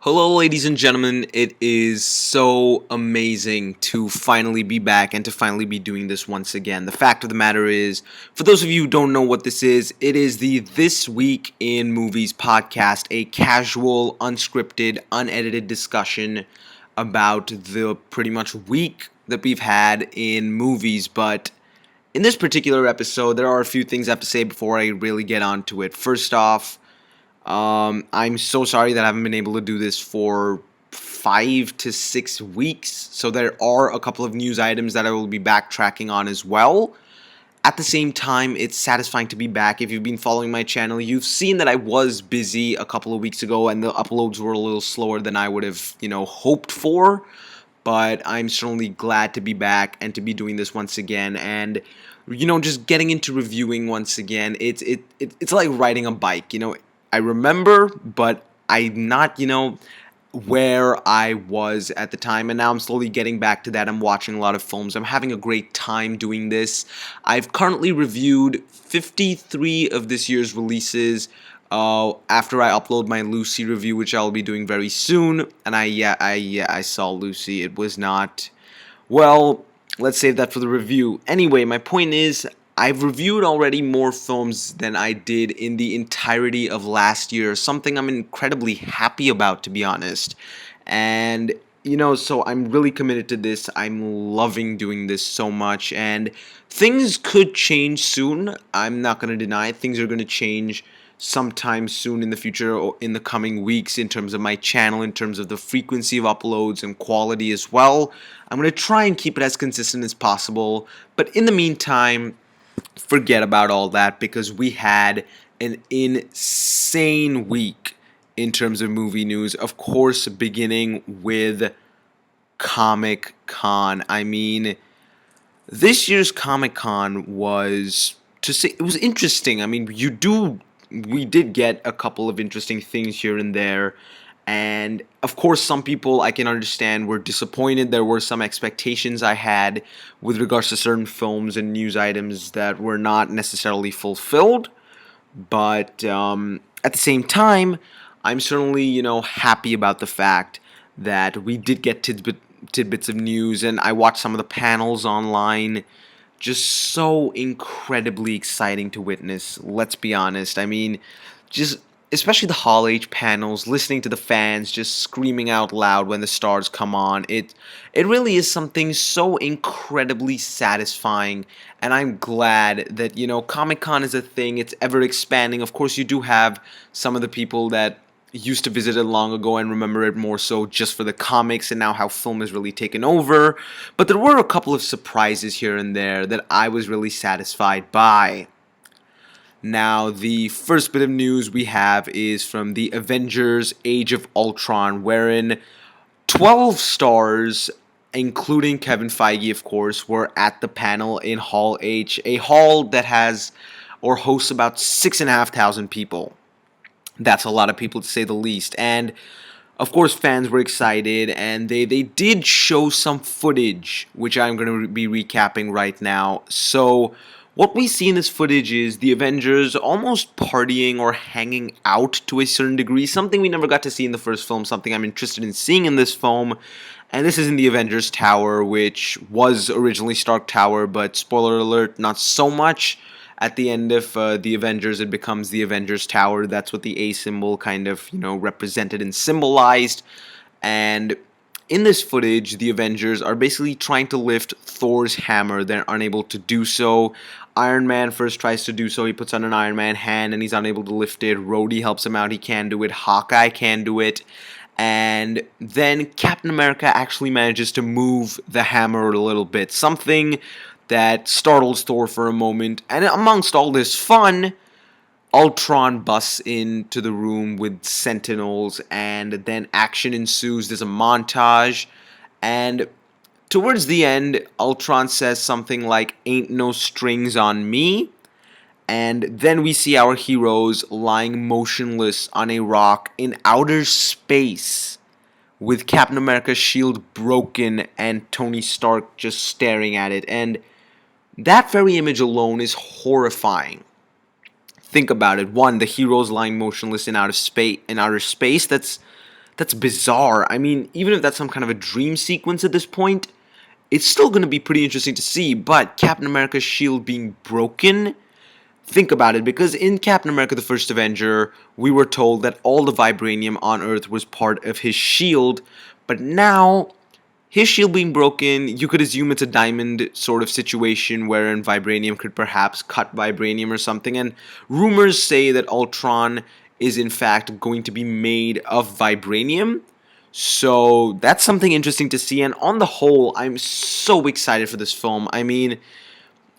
Hello, ladies and gentlemen. It is so amazing to finally be back and to finally be doing this once again. The fact of the matter is, for those of you who don't know what this is, it is the This Week in Movies podcast, a casual, unscripted, unedited discussion about the pretty much week that we've had in movies. But in this particular episode, there are a few things I have to say before I really get onto it. First off, I'm so sorry that I haven't been able to do this for 5 to 6 weeks. So there are a couple of news items that I will be backtracking on as well. At the same time, it's satisfying to be back. If you've been following my channel, you've seen that I was busy a couple of weeks ago and the uploads were a little slower than I would have, hoped for. But I'm certainly glad to be back and to be doing this once again. And just getting into reviewing once again, it's like riding a bike. I remember, but I'm not, where I was at the time, and now I'm slowly getting back to that. I'm watching a lot of films. I'm having a great time doing this. I've currently reviewed 53 of this year's releases. After I upload my Lucy review, which I'll be doing very soon, and I saw Lucy. It was not, well, let's save that for the review. Anyway, my point is, I've reviewed already more films than I did in the entirety of last year, something I'm incredibly happy about, to be honest. And, so I'm really committed to this. I'm loving doing this so much, and things could change soon. I'm not going to deny it. Things are going to change sometime soon in the future or in the coming weeks in terms of my channel, in terms of the frequency of uploads and quality as well. I'm going to try and keep it as consistent as possible, but in the meantime, forget about all that because we had an insane week in terms of movie news. Of course, beginning with Comic Con. I mean, this year's Comic Con was, to say, it was interesting. I mean, we did get a couple of interesting things here and there. And of course, some people I can understand were disappointed. There were some expectations I had with regards to certain films and news items that were not necessarily fulfilled. But at the same time, I'm certainly, happy about the fact that we did get tidbits of news, and I watched some of the panels online. Just so incredibly exciting to witness, let's be honest. I mean, just especially the Hall H panels, listening to the fans just screaming out loud when the stars come on. It really is something so incredibly satisfying, and I'm glad that, Comic-Con is a thing. It's ever expanding. Of course, you do have some of the people that used to visit it long ago and remember it more so just for the comics and now how film has really taken over. But there were a couple of surprises here and there that I was really satisfied by. Now, the first bit of news we have is from the Avengers Age of Ultron, wherein 12 stars, including Kevin Feige, of course, were at the panel in Hall H, a hall that has or hosts about 6,500 people. That's a lot of people, to say the least. And of course, fans were excited, and they did show some footage, which I'm going to be recapping right now. So what we see in this footage is the Avengers almost partying or hanging out to a certain degree, something we never got to see in the first film, something I'm interested in seeing in this film. And this is in the Avengers Tower, which was originally Stark Tower, but spoiler alert, not so much. At the end of the Avengers, it becomes the Avengers Tower. That's what the A symbol kind of, represented and symbolized. And in this footage, the Avengers are basically trying to lift Thor's hammer. They're unable to do so. Iron Man first tries to do so. He puts on an Iron Man hand and he's unable to lift it. Rhodey helps him out. He can do it. Hawkeye can do it. And then Captain America actually manages to move the hammer a little bit. Something that startles Thor for a moment. And amongst all this fun, Ultron busts into the room with Sentinels, and then action ensues. There's a montage, and towards the end, Ultron says something like, "Ain't no strings on me," and then we see our heroes lying motionless on a rock in outer space, with Captain America's shield broken and Tony Stark just staring at it, and that very image alone is horrifying. Think about it. One, the heroes lying motionless in outer space. That's That's bizarre. I mean, even if that's some kind of a dream sequence at this point, it's still going to be pretty interesting to see. But Captain America's shield being broken, think about it, because in Captain America the First Avenger, we were told that all the vibranium on Earth was part of his shield, but now his shield being broken, you could assume it's a diamond sort of situation wherein vibranium could perhaps cut vibranium or something, and rumors say that Ultron is in fact going to be made of vibranium. So that's something interesting to see, and on the whole, I'm so excited for this film. I mean,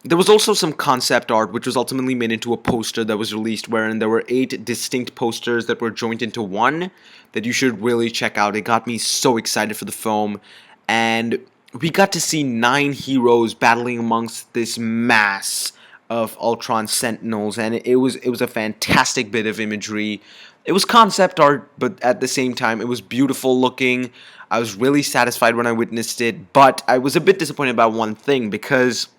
there was also some concept art which was ultimately made into a poster that was released, wherein there were 8 distinct posters that were joined into one that you should really check out. It got me so excited for the film, and we got to see 9 heroes battling amongst this mass of Ultron Sentinels, and it was a fantastic bit of imagery. It was concept art, but at the same time, it was beautiful looking. I was really satisfied when I witnessed it, but I was a bit disappointed about one thing, because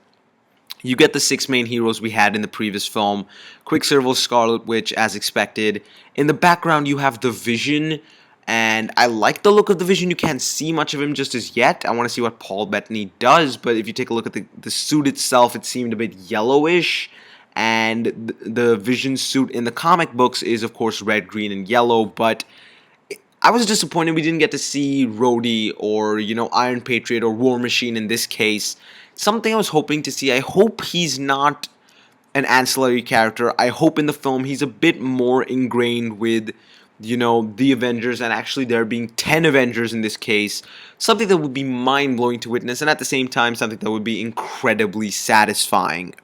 you get the 6 main heroes we had in the previous film. Quicksilver, Scarlet Witch, as expected. In the background, you have the Vision, and I like the look of the Vision. You can't see much of him just as yet. I want to see what Paul Bettany does, but if you take a look at the suit itself, it seemed a bit yellowish, and the Vision suit in the comic books is, of course, red, green, and yellow, but I was disappointed we didn't get to see Rhodey or, Iron Patriot or War Machine in this case. Something I was hoping to see. I hope he's not an ancillary character. I hope in the film he's a bit more ingrained with, the Avengers, and actually there being 10 Avengers in this case. Something that would be mind-blowing to witness, and at the same time, something that would be incredibly satisfying.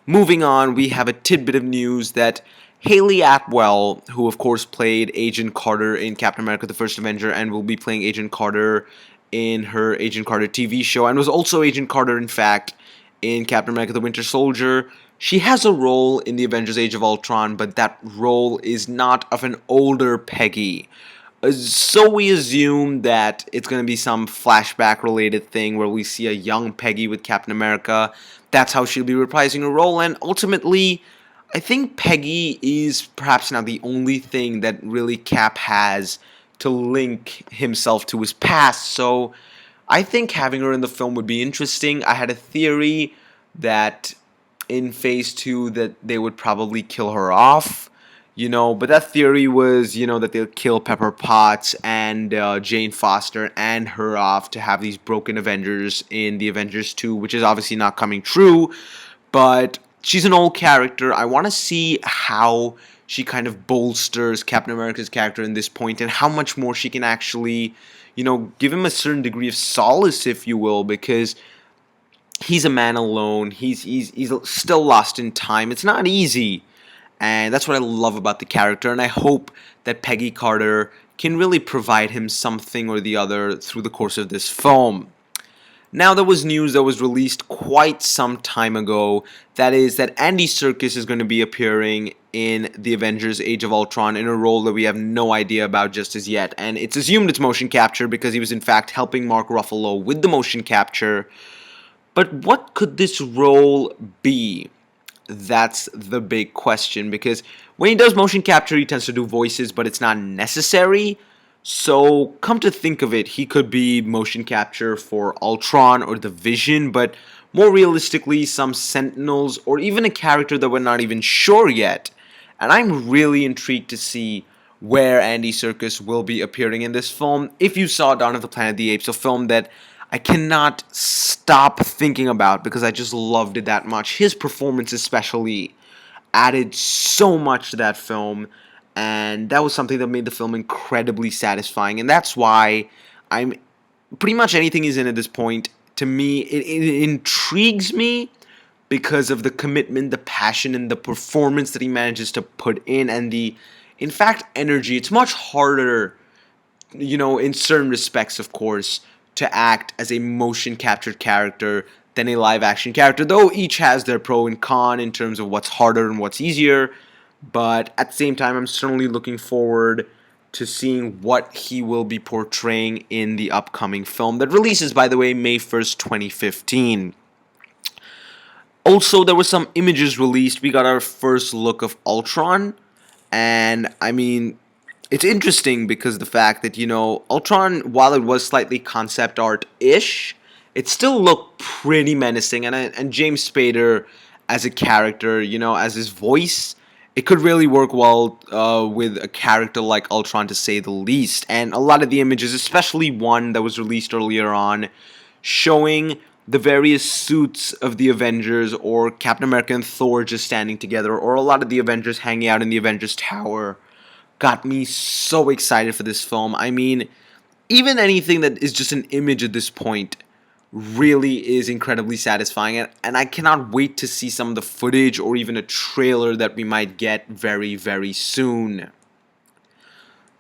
Moving on, we have a tidbit of news that Haley Atwell, who of course played Agent Carter in Captain America the First Avenger and will be playing Agent Carter in her Agent Carter TV show, and was also Agent Carter, in fact, in Captain America the Winter Soldier. She has a role in the Avengers Age of Ultron, but that role is not of an older Peggy. So we assume that it's going to be some flashback-related thing where we see a young Peggy with Captain America. That's how she'll be reprising her role, and ultimately, I think Peggy is perhaps now the only thing that really Cap has to link himself to his past, so I think having her in the film would be interesting. I had a theory that in Phase 2 that they would probably kill her off, but that theory was, that they'll kill Pepper Potts and Jane Foster and her off to have these broken Avengers in the Avengers 2, which is obviously not coming true, but she's an old character. I want to see how she kind of bolsters Captain America's character in this point, and how much more she can actually, give him a certain degree of solace, if you will, because he's a man alone. He's still lost in time. It's not easy, and that's what I love about the character, and I hope that Peggy Carter can really provide him something or the other through the course of this film. Now, there was news that was released quite some time ago, that is that Andy Serkis is going to be appearing in the Avengers Age of Ultron in a role that we have no idea about just as yet, and it's assumed it's motion capture because he was in fact helping Mark Ruffalo with the motion capture. But what could this role be? That's the big question, because when he does motion capture, he tends to do voices, but it's not necessary. So, come to think of it, he could be motion capture for Ultron or the Vision, but more realistically, some Sentinels, or even a character that we're not even sure yet. And I'm really intrigued to see where Andy Serkis will be appearing in this film. If you saw Dawn of the Planet of the Apes, a film that I cannot stop thinking about because I just loved it that much. His performance especially added so much to that film, and that was something that made the film incredibly satisfying, and that's why I'm pretty much anything he's in at this point, to me, it intrigues me because of the commitment, the passion, and the performance that he manages to put in, and the, in fact, energy. It's much harder, in certain respects, of course, to act as a motion captured character than a live action character, though each has their pro and con in terms of what's harder and what's easier. But at the same time, I'm certainly looking forward to seeing what he will be portraying in the upcoming film that releases, by the way, May 1st, 2015. Also, there were some images released. We got our first look of Ultron, and I mean, it's interesting because the fact that, Ultron, while it was slightly concept art-ish, it still looked pretty menacing. And James Spader as a character, as his voice, it could really work well with a character like Ultron, to say the least. And a lot of the images, especially one that was released earlier on, showing the various suits of the Avengers, or Captain America and Thor just standing together, or a lot of the Avengers hanging out in the Avengers Tower, got me so excited for this film. I mean, even anything that is just an image at this point really is incredibly satisfying, and I cannot wait to see some of the footage or even a trailer that we might get very, very soon.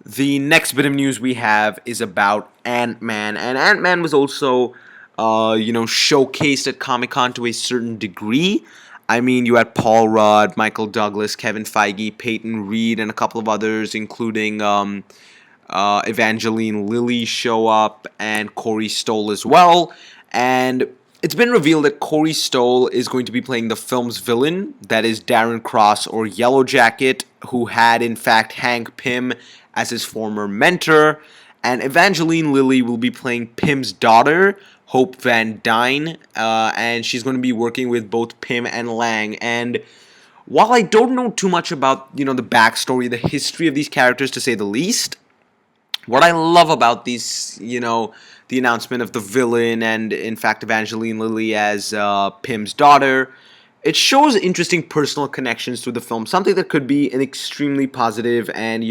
The next bit of news we have is about Ant-Man, and Ant-Man was also, showcased at Comic-Con to a certain degree. I mean, you had Paul Rudd, Michael Douglas, Kevin Feige, Peyton Reed, and a couple of others, including Evangeline Lilly show up, and Corey Stoll as well. And it's been revealed that Corey Stoll is going to be playing the film's villain, that is Darren Cross, or Yellow Jacket, who had in fact Hank Pym as his former mentor. And Evangeline Lilly will be playing Pym's daughter, Hope Van Dyne, and she's going to be working with both Pym and Lang. And while I don't know too much about, the backstory, the history of these characters, to say the least, what I love about these, the announcement of the villain and, in fact, Evangeline Lilly as Pym's daughter, it shows interesting personal connections to the film, something that could be an extremely positive and,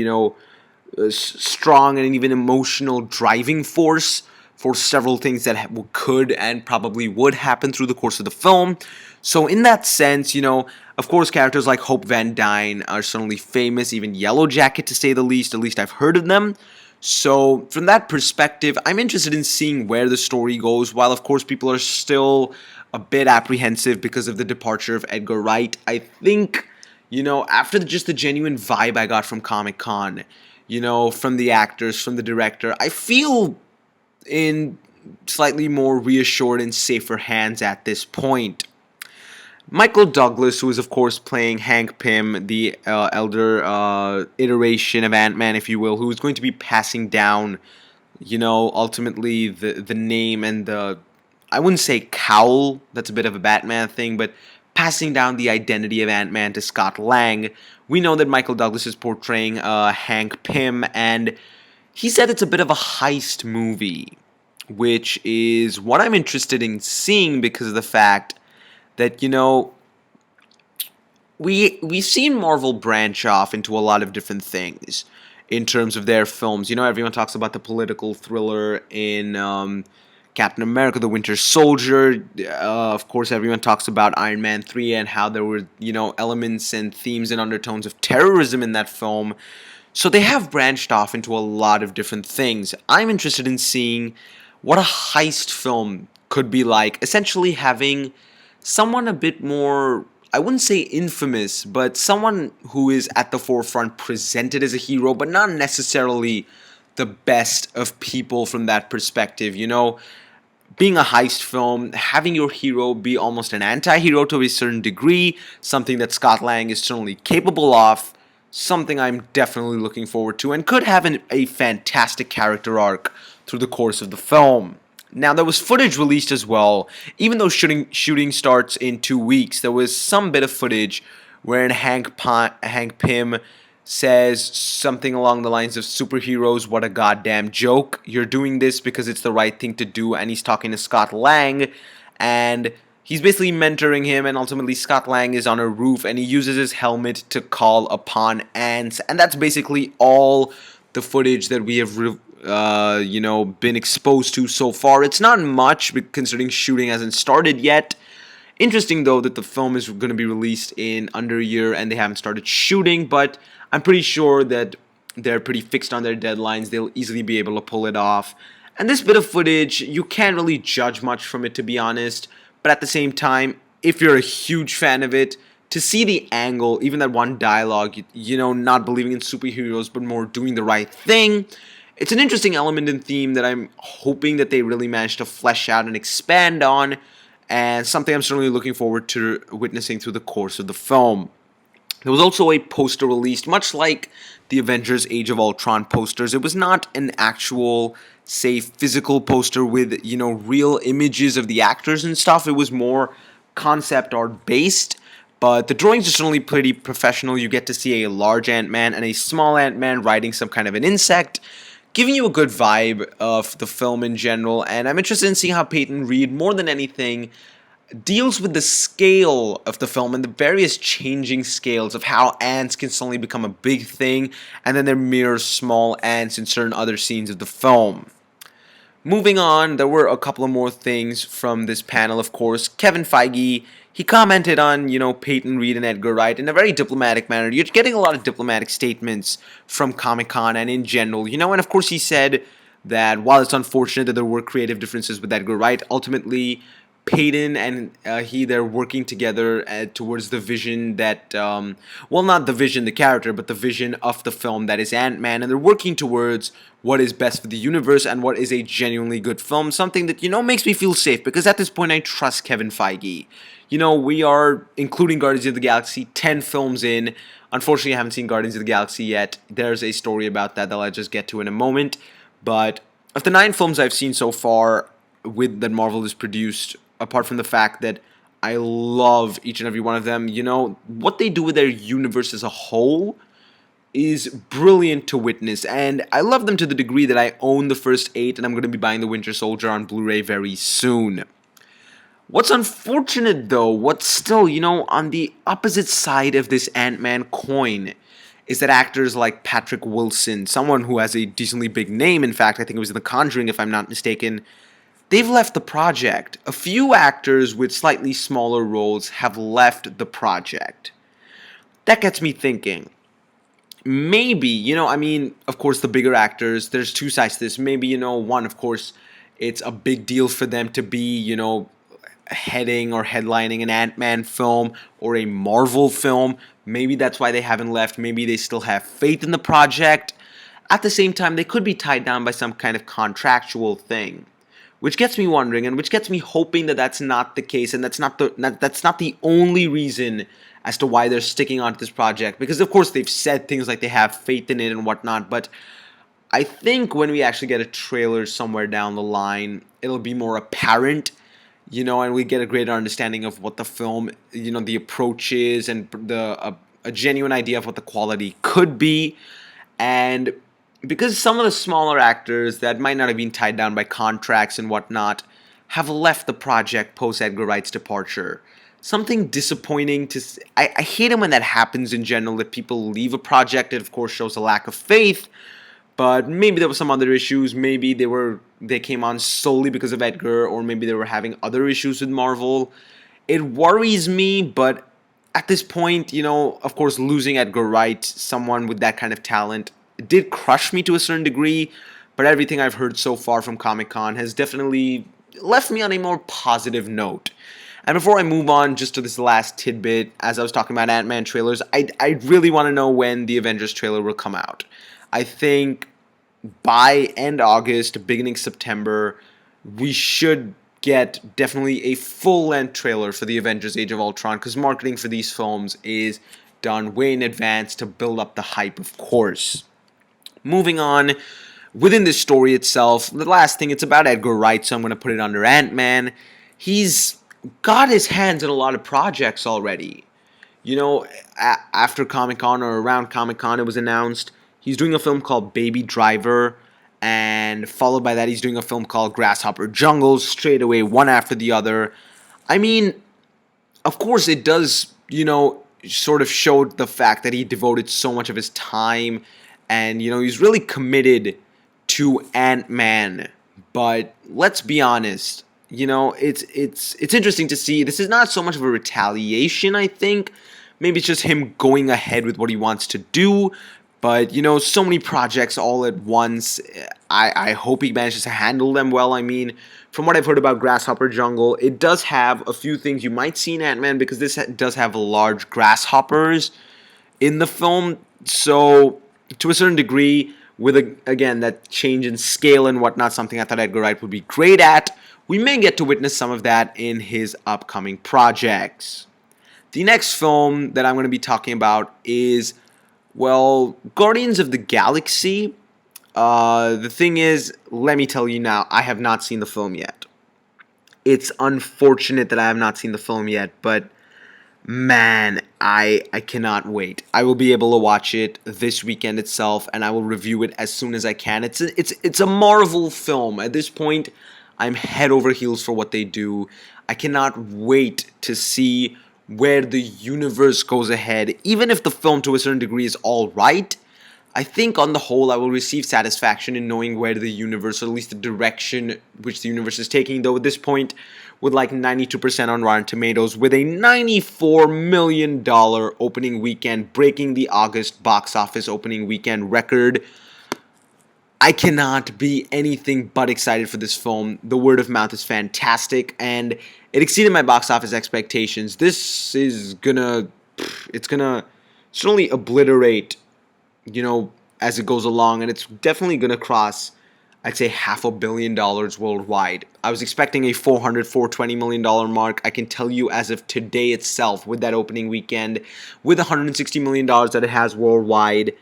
strong and even emotional driving force for several things that could and probably would happen through the course of the film. So in that sense, of course, characters like Hope Van Dyne are certainly famous, even Yellow Jacket, to say the least. At least I've heard of them. So from that perspective, I'm interested in seeing where the story goes, while of course people are still a bit apprehensive because of the departure of Edgar Wright. I think, after just the genuine vibe I got from Comic-Con, from the actors, from the director, I feel in slightly more reassured and safer hands at this point. Michael Douglas, who is of course playing Hank Pym, the elder iteration of Ant-Man, if you will, who is going to be passing down, ultimately the name and I wouldn't say cowl, that's a bit of a Batman thing, but passing down the identity of Ant-Man to Scott Lang. We know that Michael Douglas is portraying Hank Pym, and he said it's a bit of a heist movie, which is what I'm interested in seeing because of the fact that, we've seen Marvel branch off into a lot of different things in terms of their films. Everyone talks about the political thriller in Captain America, the Winter Soldier. Of course, everyone talks about Iron Man 3 and how there were, elements and themes and undertones of terrorism in that film. So they have branched off into a lot of different things. I'm interested in seeing what a heist film could be like, essentially having someone a bit more, I wouldn't say infamous, but someone who is at the forefront presented as a hero, but not necessarily the best of people from that perspective. Being a heist film, having your hero be almost an anti-hero to a certain degree, something that Scott Lang is certainly capable of, something I'm definitely looking forward to, and could have a fantastic character arc through the course of the film. Now, there was footage released as well. Even though shooting starts in 2 weeks, there was some bit of footage wherein Hank Pym says something along the lines of, "Superheroes, what a goddamn joke. You're doing this because it's the right thing to do," and he's talking to Scott Lang, and he's basically mentoring him, and ultimately Scott Lang is on a roof, and he uses his helmet to call upon ants, and that's basically all the footage that we have been exposed to so far. It's not much, considering shooting hasn't started yet. Interesting, though, that the film is going to be released in under a year and they haven't started shooting, but I'm pretty sure that they're pretty fixed on their deadlines. They'll easily be able to pull it off. And this bit of footage, you can't really judge much from it, to be honest, but at the same time, if you're a huge fan of it, to see the angle, even that one dialogue, not believing in superheroes, but more doing the right thing, it's an interesting element and theme that I'm hoping that they really manage to flesh out and expand on, and something I'm certainly looking forward to witnessing through the course of the film. There was also a poster released, much like the Avengers Age of Ultron posters. It was not an actual, say, physical poster with, real images of the actors and stuff. It was more concept art based. But the drawings are certainly pretty professional. You get to see a large Ant-Man and a small Ant-Man riding some kind of an insect, giving you a good vibe of the film in general. And I'm interested in seeing how Peyton Reed, more than anything, deals with the scale of the film and the various changing scales of how ants can suddenly become a big thing, and then they're mere small ants in certain other scenes of the film. Moving on, there were a couple of more things from this panel, of course. Kevin Feige, he commented on, Peyton Reed and Edgar Wright in a very diplomatic manner. You're getting a lot of diplomatic statements from Comic-Con and in general, and of course he said that while it's unfortunate that there were creative differences with Edgar Wright, ultimately Peyton and they're working together towards the vision that, not the vision, the character, but the vision of the film that is Ant-Man, and they're working towards what is best for the universe and what is a genuinely good film, something that, makes me feel safe, because at this point I trust Kevin Feige. We are, including Guardians of the Galaxy, 10 films in. Unfortunately, I haven't seen Guardians of the Galaxy yet. There's a story about that I'll just get to in a moment, but of the 9 films I've seen so far that Marvel has produced, apart from the fact that I love each and every one of them, what they do with their universe as a whole is brilliant to witness, and I love them to the degree that I own the first 8, and I'm going to be buying the Winter Soldier on Blu-ray very soon. What's unfortunate, though, what's still, on the opposite side of this Ant-Man coin, is that actors like Patrick Wilson, someone who has a decently big name, in fact, I think it was in The Conjuring, if I'm not mistaken, they've left the project. A few actors with slightly smaller roles have left the project. That gets me thinking. Maybe, of course, the bigger actors, there's two sides to this. Maybe, one, of course, it's a big deal for them to be, heading or headlining an Ant-Man film or a Marvel film. Maybe that's why they haven't left. Maybe they still have faith in the project. At the same time, they could be tied down by some kind of contractual thing. Which gets me wondering, and which gets me hoping that that's not the case, and that's not the only reason as to why they're sticking on to this project. Because of course they've said things like they have faith in it and whatnot, but I think when we actually get a trailer somewhere down the line, it'll be more apparent, and we get a greater understanding of what the film, the approach is, and a genuine idea of what the quality could be, and because some of the smaller actors that might not have been tied down by contracts and whatnot have left the project post Edgar Wright's departure. Something disappointing to see. I hate it when that happens in general, that people leave a project. It of course shows a lack of faith, but maybe there were some other issues. Maybe they came on solely because of Edgar, or maybe they were having other issues with Marvel. It worries me, but at this point, of course, losing Edgar Wright, someone with that kind of talent, did crush me to a certain degree, but everything I've heard so far from Comic-Con has definitely left me on a more positive note. And before I move on just to this last tidbit, as I was talking about Ant-Man trailers, I really want to know when the Avengers trailer will come out. I think by end August, beginning September, we should get definitely a full-length trailer for the Avengers Age of Ultron, because marketing for these films is done way in advance to build up the hype, of course. Moving on, within this story itself, the last thing, it's about Edgar Wright, so I'm going to put it under Ant-Man. He's got his hands in a lot of projects already. After Comic-Con or around Comic-Con, it was announced he's doing a film called Baby Driver, and followed by that he's doing a film called Grasshopper Jungle, straight away, one after the other. I mean, of course it does, sort of showed the fact that he devoted so much of his time, and he's really committed to Ant-Man. But let's be honest, it's interesting to see. This is not so much of a retaliation, I think. Maybe it's just him going ahead with what he wants to do. But so many projects all at once. I hope he manages to handle them well. I mean, from what I've heard about Grasshopper Jungle, it does have a few things you might see in Ant-Man, because this does have large grasshoppers in the film. So to a certain degree, with again that change in scale and whatnot, something I thought Edgar Wright would be great at, we may get to witness some of that in his upcoming projects. The next film that I'm going to be talking about is Well, Guardians of the Galaxy, the thing is, let me tell you now, I have not seen the film yet. It's unfortunate that I have not seen the film yet, but man, I cannot wait. I will be able to watch it this weekend itself, and I will review it as soon as I can. It's a Marvel film. At this point, I'm head over heels for what they do. I cannot wait to see where the universe goes ahead. Even if the film to a certain degree is all right, I think on the whole I will receive satisfaction in knowing where the universe, or at least the direction which the universe is taking, though at this point, with like 92% on Rotten Tomatoes, with a $94 million opening weekend, breaking the August box office opening weekend record. I cannot be anything but excited for this film. The word of mouth is fantastic, and it exceeded my box office expectations. This is gonna, it's gonna certainly obliterate, as it goes along, and it's definitely gonna cross, I'd say, $500 million worldwide. I was expecting a $420 million mark. I can tell you as of today itself, with that opening weekend, with $160 million that it has worldwide,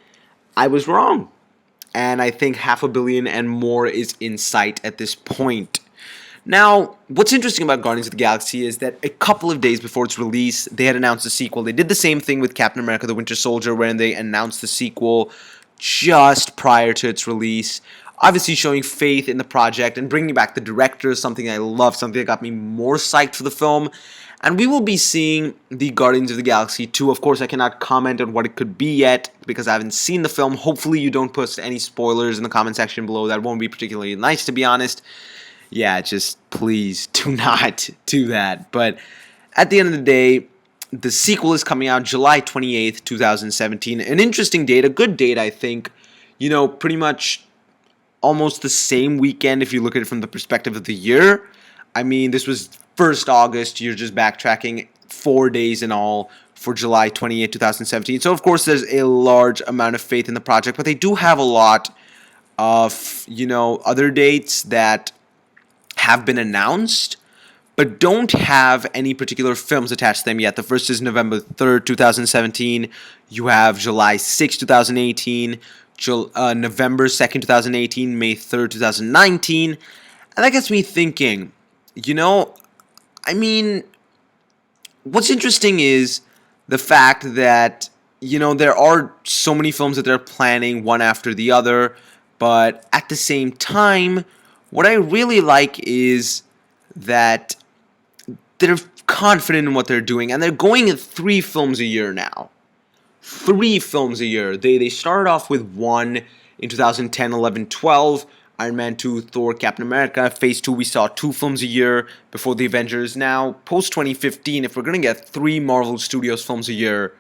I was wrong. And I think $500 million and more is in sight at this point. Now, what's interesting about Guardians of the Galaxy is that a couple of days before its release, they had announced a sequel. They did the same thing with Captain America: The Winter Soldier, when they announced the sequel just prior to its release. Obviously showing faith in the project and bringing back the director, something I love, something that got me more psyched for the film. And we will be seeing the Guardians of the Galaxy 2. Of course, I cannot comment on what it could be yet because I haven't seen the film. Hopefully you don't post any spoilers in the comment section below. That won't be particularly nice, to be honest. Yeah, just please do not do that. But at the end of the day, the sequel is coming out July 28th, 2017. An interesting date, a good date, I think. Pretty much almost the same weekend if you look at it from the perspective of the year. I mean, this was 1st August. You're just backtracking 4 days in all for July 28, 2017. So, of course, there's a large amount of faith in the project, but they do have a lot of, other dates that have been announced, but don't have any particular films attached to them yet. The first is November 3rd, 2017. You have July 6th, 2018, November 2nd, 2018, May 3rd, 2019. And that gets me thinking, what's interesting is the fact that, there are so many films that they're planning one after the other, but at the same time, what I really like is that they're confident in what they're doing, and they're going at 3 films a year now. 3 films a year. They started off with 1 in 2010, 11, 12. Iron Man 2, Thor, Captain America. Phase 2, we saw 2 films a year before the Avengers. Now, post-2015, if we're going to get 3 Marvel Studios films a year,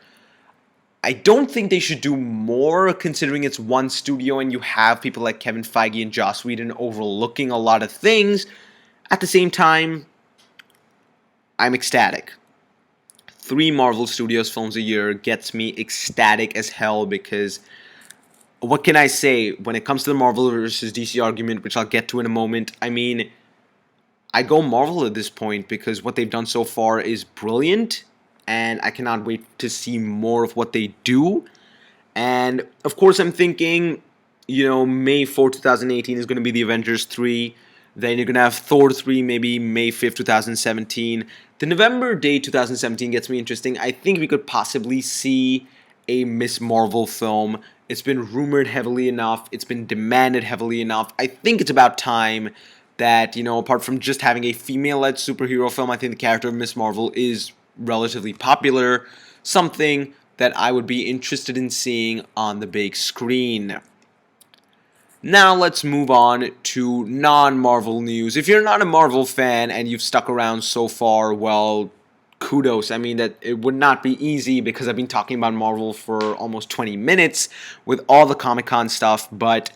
I don't think they should do more, considering it's one studio and you have people like Kevin Feige and Joss Whedon overlooking a lot of things. At the same time, I'm ecstatic. 3 Marvel Studios films a year gets me ecstatic as hell because what can I say when it comes to the Marvel versus DC argument, which I'll get to in a moment? I mean, I go Marvel at this point because what they've done so far is brilliant, and I cannot wait to see more of what they do. And, of course, I'm thinking, May 4, 2018 is going to be the Avengers 3. Then you're going to have Thor 3, maybe May 5th, 2017. The November date, 2017, gets me interesting. I think we could possibly see a Miss Marvel film. It's been rumored heavily enough. It's been demanded heavily enough. I think it's about time that, apart from just having a female-led superhero film, I think the character of Miss Marvel is relatively popular. Something that I would be interested in seeing on the big screen. Now let's move on to non-Marvel news. If you're not a Marvel fan and you've stuck around so far, well, kudos. I mean, that it would not be easy because I've been talking about Marvel for almost 20 minutes with all the Comic-Con stuff, but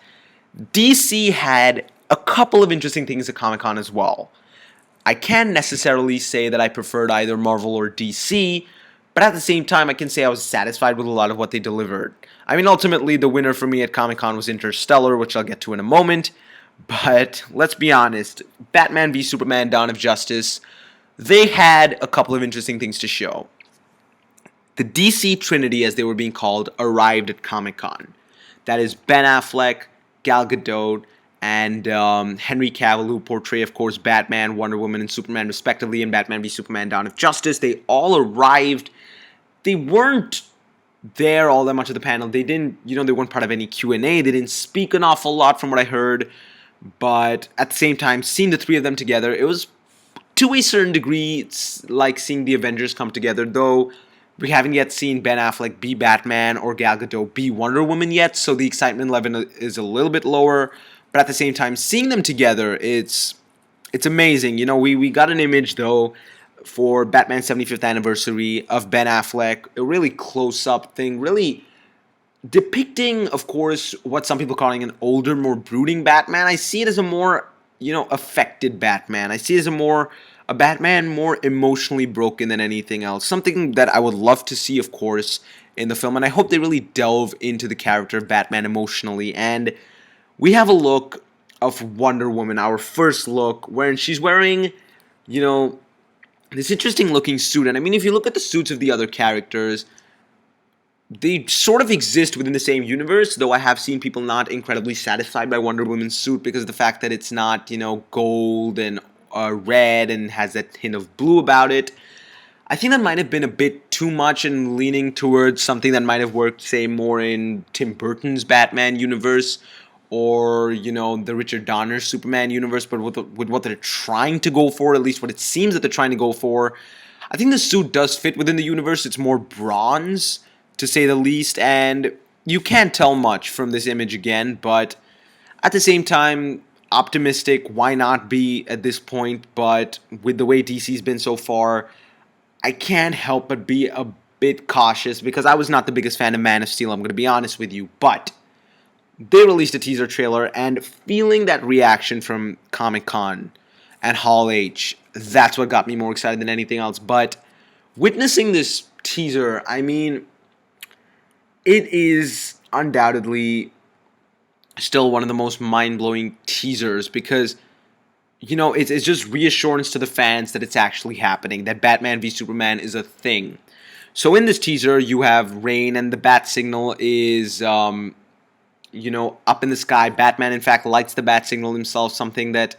DC had a couple of interesting things at Comic-Con as well. I can't necessarily say that I preferred either Marvel or DC, but at the same time, I can say I was satisfied with a lot of what they delivered. I mean, ultimately, the winner for me at Comic-Con was Interstellar, which I'll get to in a moment, but let's be honest, Batman v Superman: Dawn of Justice, they had a couple of interesting things to show. The DC Trinity, as they were being called, arrived at Comic-Con. That is Ben Affleck, Gal Gadot, and Henry Cavill, who portray, of course, Batman, Wonder Woman, and Superman, respectively, in Batman v Superman: Dawn of Justice. They all arrived. They weren't there all that much at the panel. They didn't, they weren't part of any Q&A. They didn't speak an awful lot from what I heard. But at the same time, seeing the three of them together, it was, to a certain degree, it's like seeing the Avengers come together, though we haven't yet seen Ben Affleck be Batman or Gal Gadot be Wonder Woman yet, so the excitement level is a little bit lower. But at the same time, seeing them together, it's amazing. We got an image, though, for Batman's 75th anniversary of Ben Affleck, a really close-up thing, really depicting, of course, what some people are calling an older, more brooding Batman. I see it as a more, affected Batman. I see it as a Batman more emotionally broken than anything else. Something that I would love to see, of course, in the film, and I hope they really delve into the character of Batman emotionally. And we have a look of Wonder Woman, our first look, wherein she's wearing, this interesting looking suit. And I mean, if you look at the suits of the other characters, they sort of exist within the same universe, though I have seen people not incredibly satisfied by Wonder Woman's suit because of the fact that it's not, gold and red and has that hint of blue about it. I think that might have been a bit too much and leaning towards something that might have worked, say, more in Tim Burton's Batman universe or, the Richard Donner Superman universe, but with what they're trying to go for, at least what it seems that they're trying to go for, I think the suit does fit within the universe. It's more bronze, to say the least, and you can't tell much from this image again, but at the same time, optimistic, why not be at this point? But with the way DC's been so far, I can't help but be a bit cautious because I was not the biggest fan of Man of Steel, I'm going to be honest with you, but they released a teaser trailer, and feeling that reaction from Comic-Con and Hall H, that's what got me more excited than anything else. But witnessing this teaser, I mean, it is undoubtedly still one of the most mind-blowing teasers because, it's just reassurance to the fans that it's actually happening, that Batman v Superman is a thing. So in this teaser, you have rain and the bat signal is, up in the sky. Batman, in fact, lights the bat signal himself, something that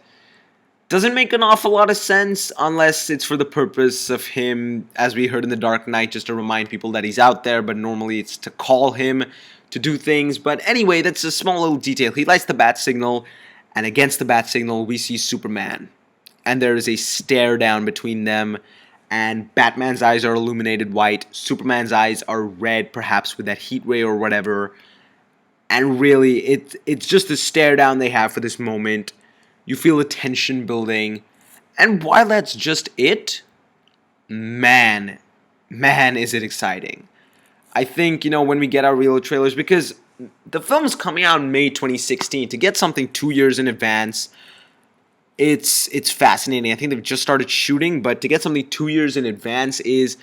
doesn't make an awful lot of sense unless it's for the purpose of him, as we heard in The Dark Knight, just to remind people that he's out there, but normally it's to call him to do things. But anyway, that's a small little detail. He lights the bat signal, and against the bat signal, we see Superman. And there is a stare down between them, and Batman's eyes are illuminated white, Superman's eyes are red, perhaps with that heat ray or whatever. And really, it's just a stare down they have for this moment. You feel the tension building. And while that's just it, man, is it exciting. I think, when we get our real trailers, because the film's coming out in May 2016, to get something 2 years in advance, it's fascinating. I think they've just started shooting, but to get something 2 years in advance is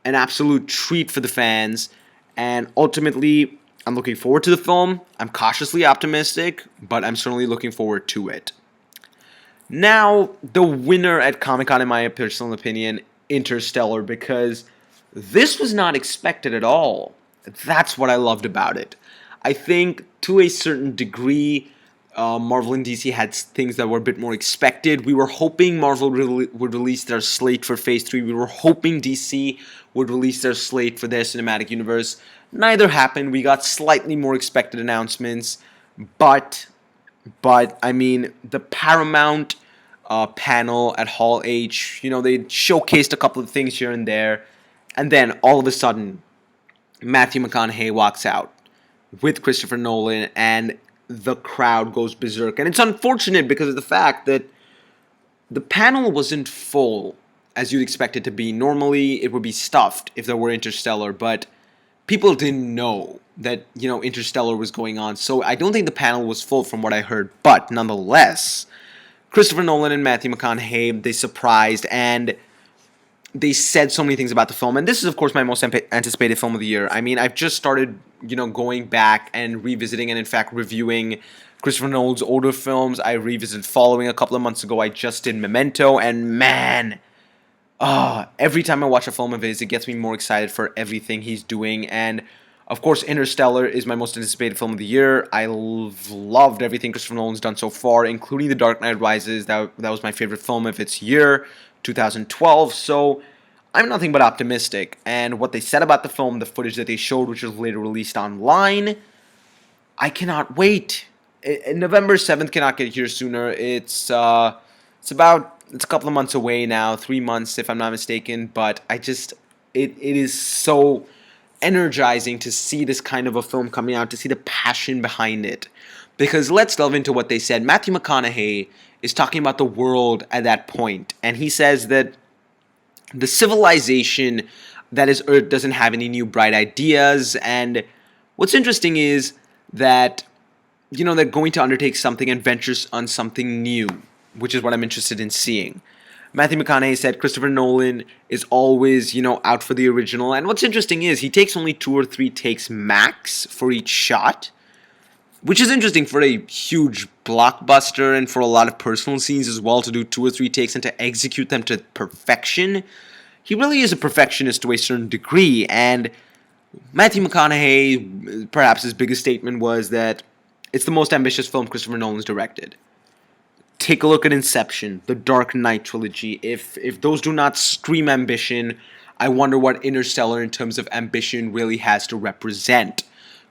an absolute treat for the fans. And ultimately, I'm looking forward to the film. I'm cautiously optimistic, but I'm certainly looking forward to it. Now, the winner at Comic-Con, in my personal opinion, Interstellar, because this was not expected at all. That's what I loved about it. I think, to a certain degree, Marvel and DC had things that were a bit more expected. We were hoping Marvel would release their slate for Phase 3. We were hoping DC would release their slate for their cinematic universe. Neither happened. We got slightly more expected announcements, but I mean, the Paramount panel at Hall H, they showcased a couple of things here and there, and then all of a sudden, Matthew McConaughey walks out with Christopher Nolan, and the crowd goes berserk. And it's unfortunate because of the fact that the panel wasn't full as you'd expect it to be. Normally, it would be stuffed if there were Interstellar, but people didn't know that, Interstellar was going on. So I don't think the panel was full from what I heard. But nonetheless, Christopher Nolan and Matthew McConaughey, they surprised and they said so many things about the film. And this is, of course, my most anticipated film of the year. I mean, I've just started, going back and revisiting and, in fact, reviewing Christopher Nolan's older films. I revisited Following a couple of months ago. I just did Memento. And man, Every time I watch a film of his, it gets me more excited for everything he's doing. And of course, Interstellar is my most anticipated film of the year. Loved everything Christopher Nolan's done so far, including The Dark Knight Rises. That was my favorite film of its year, 2012. So I'm nothing but optimistic. And what they said about the film, the footage that they showed, which was later released online, I cannot wait. November 7th cannot get here sooner. It's a couple of months away now, 3 months if I'm not mistaken, but it is so energizing to see this kind of a film coming out, to see the passion behind it. Because let's delve into what they said. Matthew McConaughey is talking about the world at that point, and he says that the civilization that is Earth doesn't have any new bright ideas, and what's interesting is that they're going to undertake something and ventures on something new, which is what I'm interested in seeing. Matthew McConaughey said Christopher Nolan is always, out for the original. And what's interesting is he takes only 2 or 3 takes max for each shot, which is interesting for a huge blockbuster and for a lot of personal scenes as well, to do 2 or 3 takes and to execute them to perfection. He really is a perfectionist to a certain degree. And Matthew McConaughey, perhaps his biggest statement was that it's the most ambitious film Christopher Nolan's directed. Take a look at Inception, the Dark Knight trilogy. If those do not scream ambition, I wonder what Interstellar in terms of ambition really has to represent.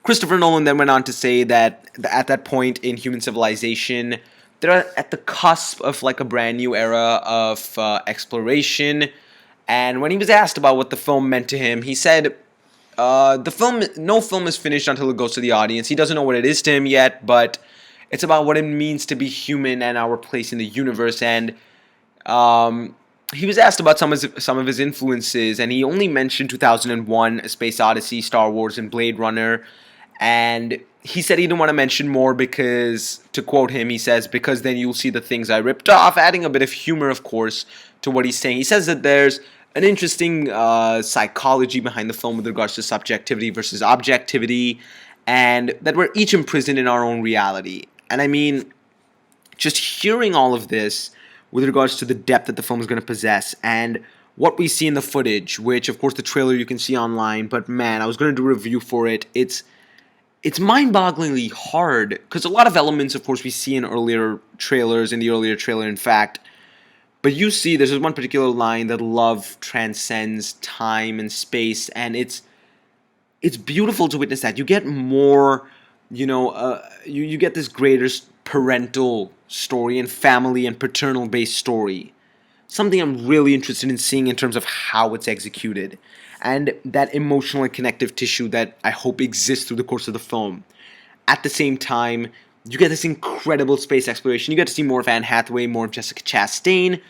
Christopher Nolan then went on to say that at that point in human civilization, they're at the cusp of like a brand new era of exploration. And when he was asked about what the film meant to him, he said, no film is finished until it goes to the audience. He doesn't know what it is to him yet, but it's about what it means to be human and our place in the universe. And he was asked about some of his influences, and he only mentioned 2001, A Space Odyssey, Star Wars, and Blade Runner. And he said he didn't want to mention more because, to quote him, he says, because then you'll see the things I ripped off, adding a bit of humor, of course, to what he's saying. He says that there's an interesting psychology behind the film with regards to subjectivity versus objectivity, and that we're each imprisoned in our own reality. And I mean, just hearing all of this with regards to the depth that the film is going to possess and what we see in the footage, which of course the trailer you can see online, but man, I was going to do a review for it. It's mind-bogglingly hard, because a lot of elements, of course, we see in earlier trailers, in the earlier trailer, in fact. But you see, there's one particular line that love transcends time and space, and it's beautiful to witness that. You get more, you get this greater parental story and family and paternal-based story. Something I'm really interested in seeing in terms of how it's executed, and that emotional and connective tissue that I hope exists through the course of the film. At the same time, you get this incredible space exploration. You get to see more of Anne Hathaway, more of Jessica Chastain,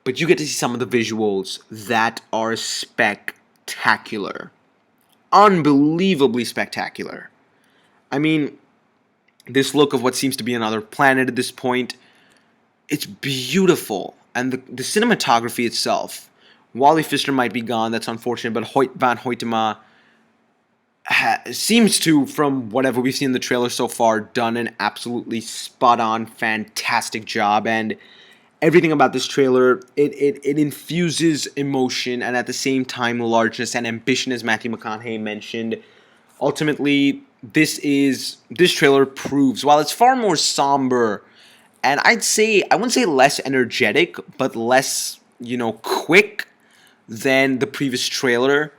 but you get to see some of the visuals that are spectacular. Unbelievably spectacular. I mean, this look of what seems to be another planet at this point, it's beautiful. And the cinematography itself, Wally Pfister might be gone, that's unfortunate, but Van Hoytema seems to, from whatever we've seen in the trailer so far, done an absolutely spot-on, fantastic job. And everything about this trailer, it infuses emotion and at the same time largeness and ambition, as Matthew McConaughey mentioned. Ultimately, this trailer proves, while it's far more somber, and I wouldn't say less energetic, but less, quick than the previous trailer,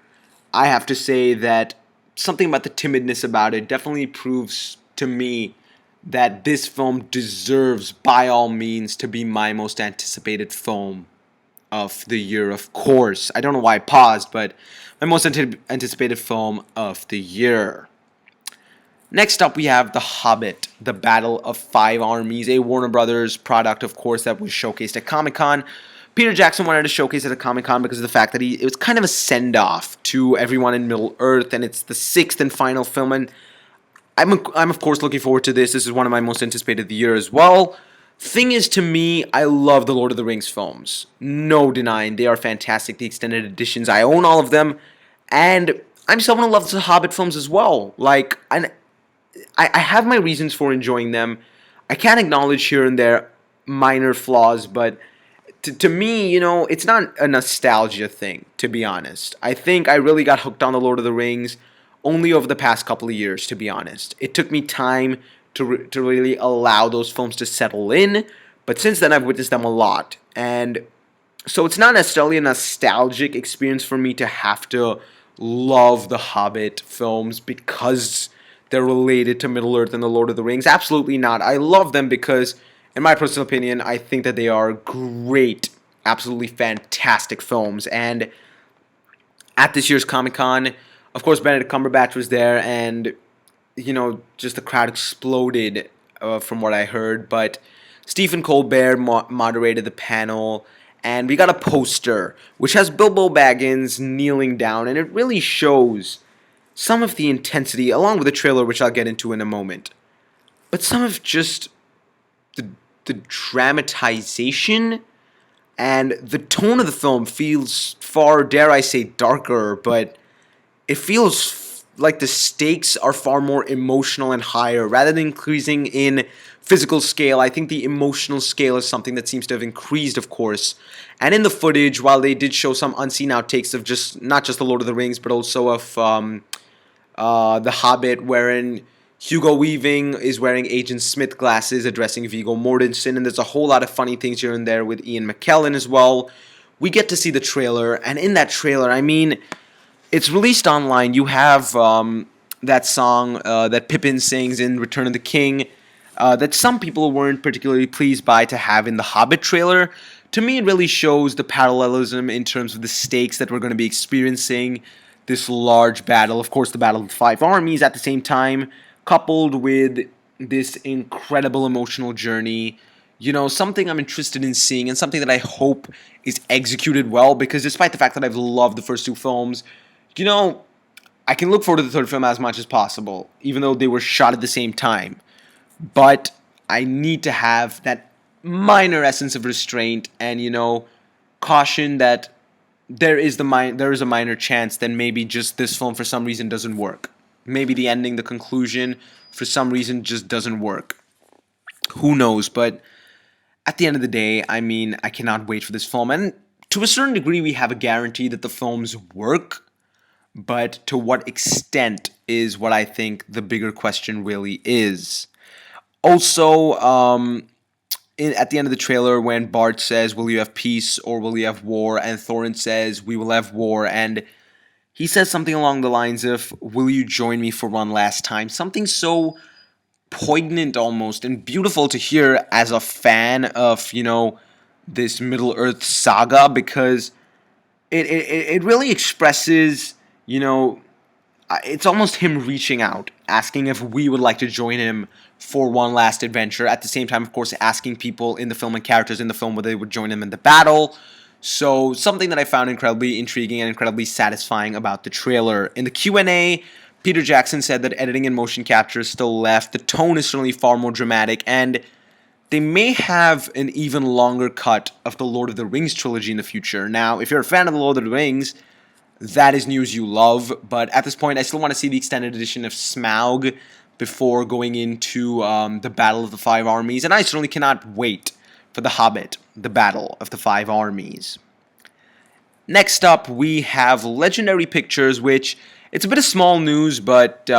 I have to say that something about the timidness about it definitely proves to me that this film deserves, by all means, to be my most anticipated film of the year, of course. I don't know why I paused, but my most anticipated film of the year. Next up, we have The Hobbit, The Battle of Five Armies, a Warner Brothers product, of course, that was showcased at Comic-Con. Peter Jackson wanted to showcase it at Comic-Con because of the fact that it was kind of a send-off to everyone in Middle-earth, and it's the 6th and final film, and I'm of course looking forward to this. This is one of my most anticipated of the year as well. Thing is, to me, I love the Lord of the Rings films. No denying, they are fantastic. The extended editions, I own all of them, and I'm someone who loves the Hobbit films as well. I have my reasons for enjoying them. I can acknowledge here and there minor flaws, but to me, it's not a nostalgia thing, to be honest. I think I really got hooked on The Lord of the Rings only over the past couple of years, to be honest. It took me time to really allow those films to settle in, but since then I've witnessed them a lot. And so it's not necessarily a nostalgic experience for me to have to love the Hobbit films because they're related to Middle Earth and the Lord of the Rings. Absolutely not. I love them because, in my personal opinion, I think that they are great, absolutely fantastic films. And at this year's Comic-Con, of course, Benedict Cumberbatch was there, and, just the crowd exploded from what I heard. But Stephen Colbert moderated the panel, and we got a poster which has Bilbo Baggins kneeling down, and it really shows some of the intensity, along with the trailer, which I'll get into in a moment. But some of just the dramatization and the tone of the film feels far, dare I say, darker, but it feels like the stakes are far more emotional and higher. Rather than increasing in physical scale, I think the emotional scale is something that seems to have increased, of course. And in the footage, while they did show some unseen outtakes of not just The Lord of the Rings, but also of The Hobbit, wherein Hugo Weaving is wearing Agent Smith glasses addressing Viggo Mortensen, and there's a whole lot of funny things here and there with Ian McKellen as well. We get to see the trailer, and in that trailer, it's released online. You have that song that Pippin sings in Return of the King that some people weren't particularly pleased by to have in the Hobbit trailer. To me, it really shows the parallelism in terms of the stakes that we're going to be experiencing. This large battle, of course, the Battle of the Five Armies at the same time, coupled with this incredible emotional journey. Something I'm interested in seeing and something that I hope is executed well, because despite the fact that I've loved the first two films, I can look forward to the third film as much as possible, even though they were shot at the same time. But I need to have that minor essence of restraint and, caution that there is a minor chance that maybe just this film for some reason doesn't work. Maybe the ending, the conclusion, for some reason just doesn't work. Who knows? But at the end of the day, I cannot wait for this film. And to a certain degree, we have a guarantee that the films work. But to what extent is what I think the bigger question really is. Also, at the end of the trailer, when Bart says, "Will you have peace or will you have war?" and Thorin says, "We will have war," and he says something along the lines of, "Will you join me for one last time?" Something so poignant almost and beautiful to hear as a fan of, this Middle-earth saga, because it really expresses, it's almost him reaching out, asking if we would like to join him for one last adventure. At the same time, of course, asking people in the film and characters in the film whether they would join him in the battle. So something that I found incredibly intriguing and incredibly satisfying about the trailer. In the Q&A, Peter Jackson said that editing and motion capture is still left. The tone is certainly far more dramatic, and they may have an even longer cut of the Lord of the Rings trilogy in the future. Now, if you're a fan of the Lord of the Rings, that is news you love, but at this point, I still want to see the extended edition of Smaug before going into the Battle of the Five Armies, and I certainly cannot wait for The Hobbit, the Battle of the Five Armies. Next up, we have Legendary Pictures, which, it's a bit of small news, but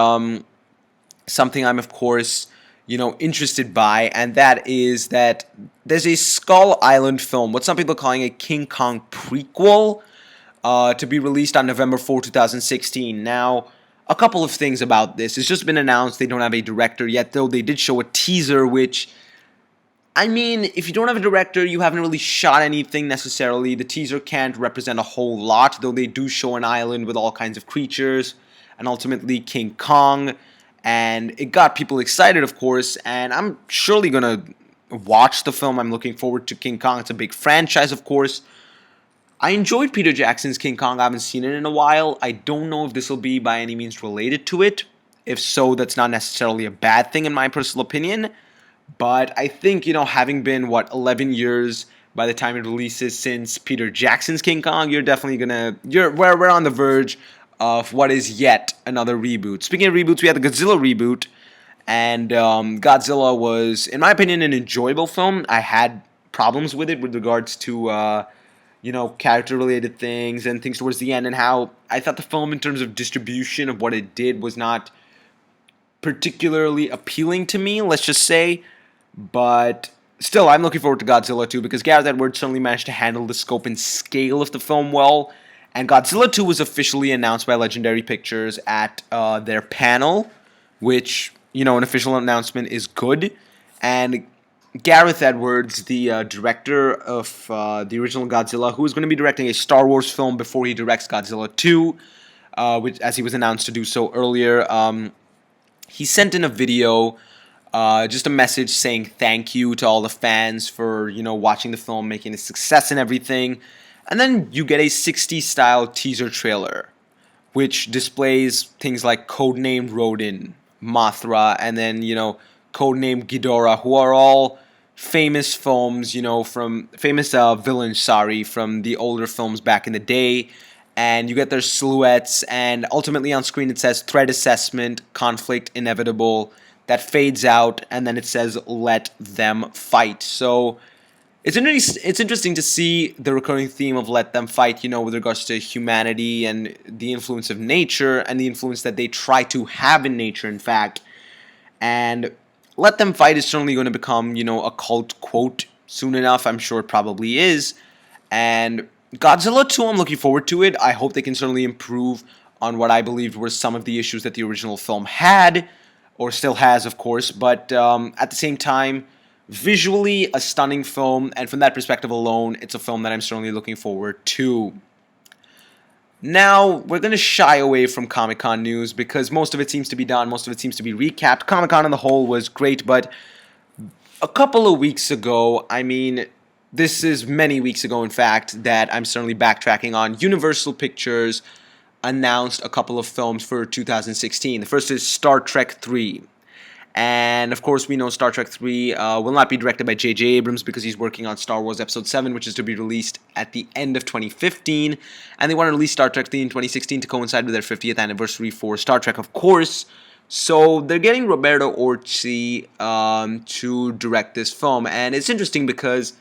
something I'm, of course, interested by, and that is that there's a Skull Island film, what some people are calling a King Kong prequel, to be released on November 4, 2016. Now, a couple of things about this. It's just been announced. They don't have a director yet, though they did show a teaser, which, if you don't have a director, you haven't really shot anything necessarily. The teaser can't represent a whole lot, though they do show an island with all kinds of creatures, and ultimately King Kong, and it got people excited, of course, and I'm surely going to watch the film. I'm looking forward to King Kong. It's a big franchise, of course. I enjoyed Peter Jackson's King Kong. I haven't seen it in a while. I don't know if this will be by any means related to it. If so, that's not necessarily a bad thing in my personal opinion. But I think, having been, 11 years by the time it releases since Peter Jackson's King Kong, you're definitely we're on the verge of what is yet another reboot. Speaking of reboots, we had the Godzilla reboot, and Godzilla was, in my opinion, an enjoyable film. I had problems with it with regards to character-related things and things towards the end, and how I thought the film, in terms of distribution of what it did, was not particularly appealing to me, let's just say. But still, I'm looking forward to Godzilla 2 because Gareth Edwards certainly managed to handle the scope and scale of the film well. And Godzilla 2 was officially announced by Legendary Pictures at their panel, which, an official announcement is good. And Gareth Edwards, the director of the original Godzilla, who is going to be directing a Star Wars film before he directs Godzilla 2, which, as he was announced to do so earlier, he sent in a video, just a message saying thank you to all the fans for, watching the film, making a success and everything. And then you get a 60s style teaser trailer, which displays things like Codename Rodin, Mothra, and then, Codename Ghidorah, who are all famous films, from famous villains, from the older films back in the day. And you get their silhouettes, and ultimately on screen it says threat assessment, conflict inevitable. That fades out, and then it says let them fight. So it's interesting to see the recurring theme of let them fight, with regards to humanity and the influence of nature and the influence that they try to have in nature, in fact. And let them fight is certainly going to become, a cult quote soon enough. I'm sure it probably is. And Godzilla 2, I'm looking forward to it. I hope they can certainly improve on what I believed were some of the issues that the original film had, or still has, of course. But at the same time, visually a stunning film, and from that perspective alone, it's a film that I'm certainly looking forward to. Now, we're going to shy away from Comic-Con news because most of it seems to be done, most of it seems to be recapped. Comic-Con on the whole was great, but a couple of weeks ago, this is many weeks ago, in fact, that I'm certainly backtracking on, Universal Pictures announced a couple of films for 2016. The first is Star Trek 3. And, of course, we know Star Trek 3 will not be directed by J.J. Abrams because he's working on Star Wars Episode 7, which is to be released at the end of 2015. And they want to release Star Trek 3 in 2016 to coincide with their 50th anniversary for Star Trek, of course. So they're getting Roberto Orci to direct this film. And it's interesting because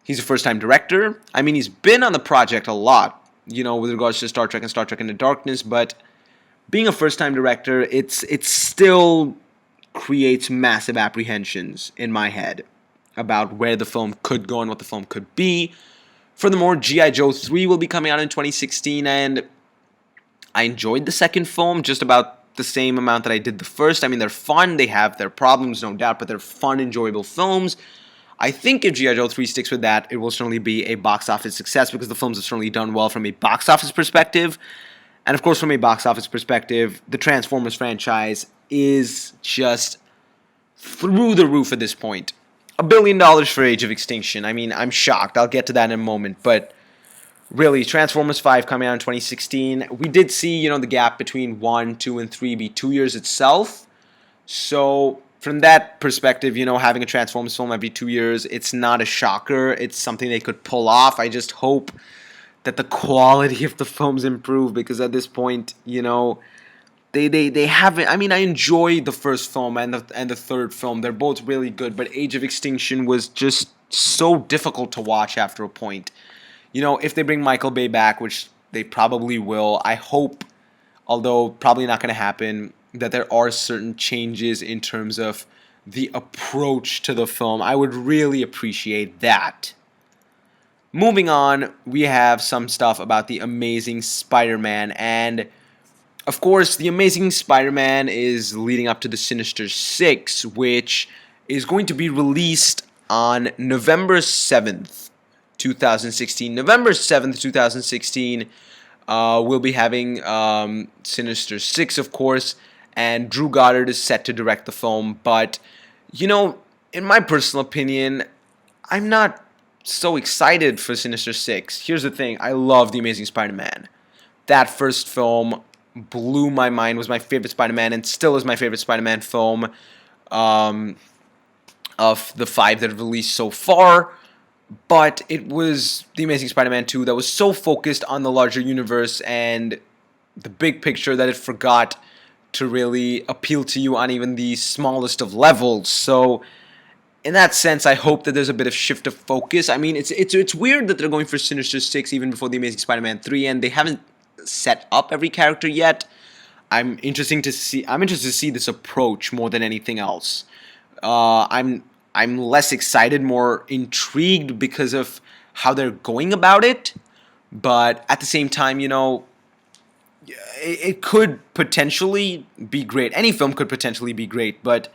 he's a first-time director. He's been on the project a lot, with regards to Star Trek and Star Trek Into Darkness. But being a first-time director, it's still creates massive apprehensions in my head about where the film could go and what the film could be. Furthermore, G.I. Joe 3 will be coming out in 2016, and I enjoyed the second film just about the same amount that I did the first. They're fun, they have their problems, no doubt, but they're fun, enjoyable films. I think if G.I. Joe 3 sticks with that, it will certainly be a box office success because the films have certainly done well from a box office perspective. And of course, from a box office perspective, the Transformers franchise is just through the roof at this point. $1 billion for Age of Extinction. I'm shocked. I'll get to that in a moment. But really, Transformers 5 coming out in 2016. We did see, the gap between 1, 2, and 3 be 2 years itself. So from that perspective, having a Transformers film every 2 years, it's not a shocker. It's something they could pull off. I just hope that the quality of the films improve because at this point, they haven't. I enjoy the first film and the third film. They're both really good, but Age of Extinction was just so difficult to watch after a point. If they bring Michael Bay back, which they probably will, I hope, although probably not going to happen, that there are certain changes in terms of the approach to the film. I would really appreciate that. Moving on, we have some stuff about The Amazing Spider-Man, and of course, The Amazing Spider-Man is leading up to the Sinister Six, which is going to be released on November 7th, 2016. November 7th, 2016, we'll be having Sinister Six, of course, and Drew Goddard is set to direct the film. But, in my personal opinion, I'm not so excited for Sinister Six. Here's the thing. I love The Amazing Spider-Man. That first film blew my mind, was my favorite Spider-Man, and still is my favorite Spider-Man film of the 5 that have released so far. But it was The Amazing Spider-Man 2 that was so focused on the larger universe and the big picture that it forgot to really appeal to you on even the smallest of levels. So in that sense, I hope that there's a bit of shift of focus. I mean, it's weird that they're going for Sinister Six even before the Amazing Spider-Man 3, and they haven't set up every character yet. I'm interested to see this approach more than anything else. I'm less excited, more intrigued because of how they're going about it. But at the same time, it could potentially be great. Any film could potentially be great, but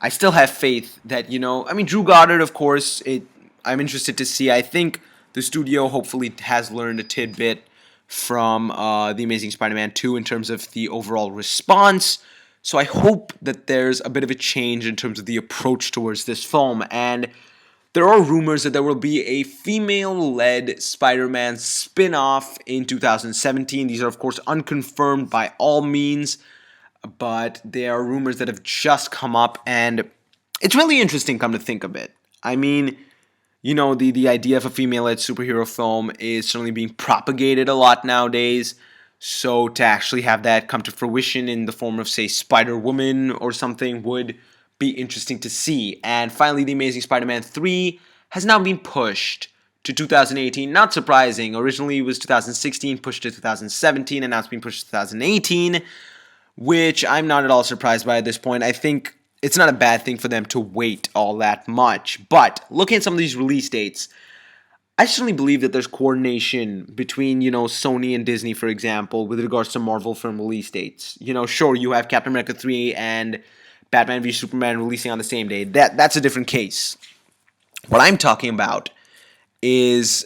I still have faith that, I mean, Drew Goddard, of course, I'm interested to see. I think the studio hopefully has learned a tidbit from The Amazing Spider-Man 2 in terms of the overall response. So I hope that there's a bit of a change in terms of the approach towards this film. And there are rumors that there will be a female-led Spider-Man spin-off in 2017. These are, of course, unconfirmed by all means, but they are rumors that have just come up, and it's really interesting, come to think of it. I mean, the idea of a female-led superhero film is certainly being propagated a lot nowadays. So to actually have that come to fruition in the form of, say, Spider-Woman or something would be interesting to see. And finally, The Amazing Spider-Man 3 has now been pushed to 2018. Not surprising. Originally, it was 2016, pushed to 2017, and now it's been pushed to 2018, which I'm not at all surprised by at this point. I think it's not a bad thing for them to wait all that much. But looking at some of these release dates, I certainly believe that there's coordination between, Sony and Disney, for example, with regards to Marvel film release dates. Sure, you have Captain America 3 and Batman v Superman releasing on the same day. That's a different case. What I'm talking about is,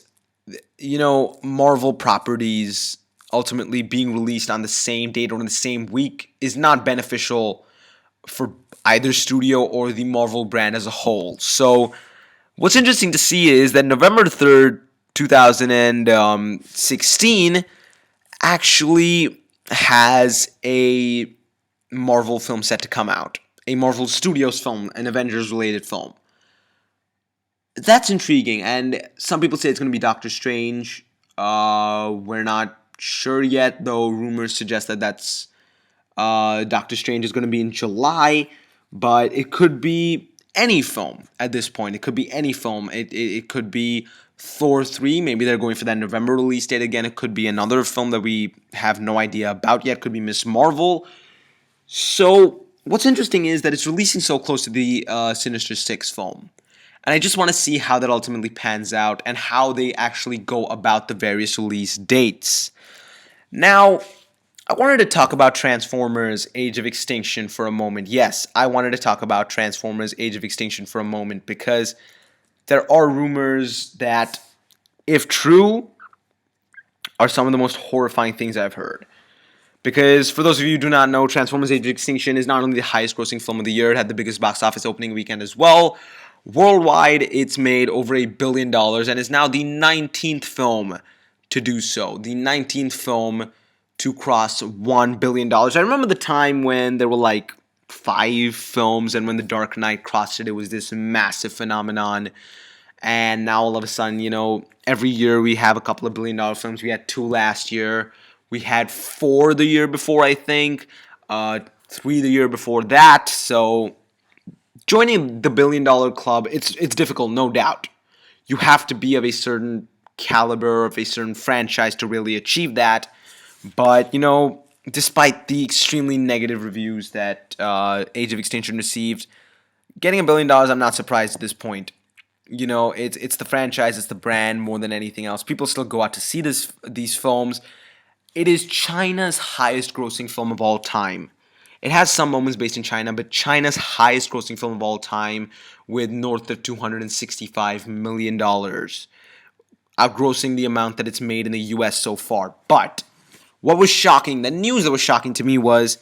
Marvel properties ultimately being released on the same date or in the same week is not beneficial for either studio or the Marvel brand as a whole. So what's interesting to see is that November 3rd, 2016 actually has a Marvel film set to come out. A Marvel Studios film, an Avengers-related film. That's intriguing, and some people say it's going to be Doctor Strange. We're not sure yet, though rumors suggest that that's Doctor Strange is going to be in July, but it could be any film at this point. It could be any film. It could be Thor 3. Maybe they're going for that November release date again. It could be another film that we have no idea about yet. It could be Miss Marvel. So what's interesting is that it's releasing so close to the Sinister Six film. And I just want to see how that ultimately pans out and how they actually go about the various release dates. Now, I wanted to talk about Transformers Age of Extinction for a moment. Yes, I wanted to talk about Transformers Age of Extinction for a moment because there are rumors that, if true, are some of the most horrifying things I've heard. Because for those of you who do not know, Transformers Age of Extinction is not only the highest grossing film of the year, it had the biggest box office opening weekend as well. Worldwide, it's made over $1 billion and is now the 19th film to do so. The 19th film to cross $1 billion. I remember the time when there were like 5 films, and when The Dark Knight crossed it, it was this massive phenomenon. And now all of a sudden, every year we have a couple of $1 billion films. We had 2 last year. We had 4 the year before, I think. 3 the year before that. So joining the $1 billion club, it's difficult, no doubt. You have to be of a certain caliber, of a certain franchise to really achieve that. But, despite the extremely negative reviews that Age of Extinction received, getting $1 billion, I'm not surprised at this point. It's the franchise, it's the brand more than anything else. People still go out to see these films. It is China's highest grossing film of all time. It has some moments based in China, but China's highest grossing film of all time with north of $265 million, outgrossing the amount that it's made in the US so far. But what was shocking, the news that was shocking to me was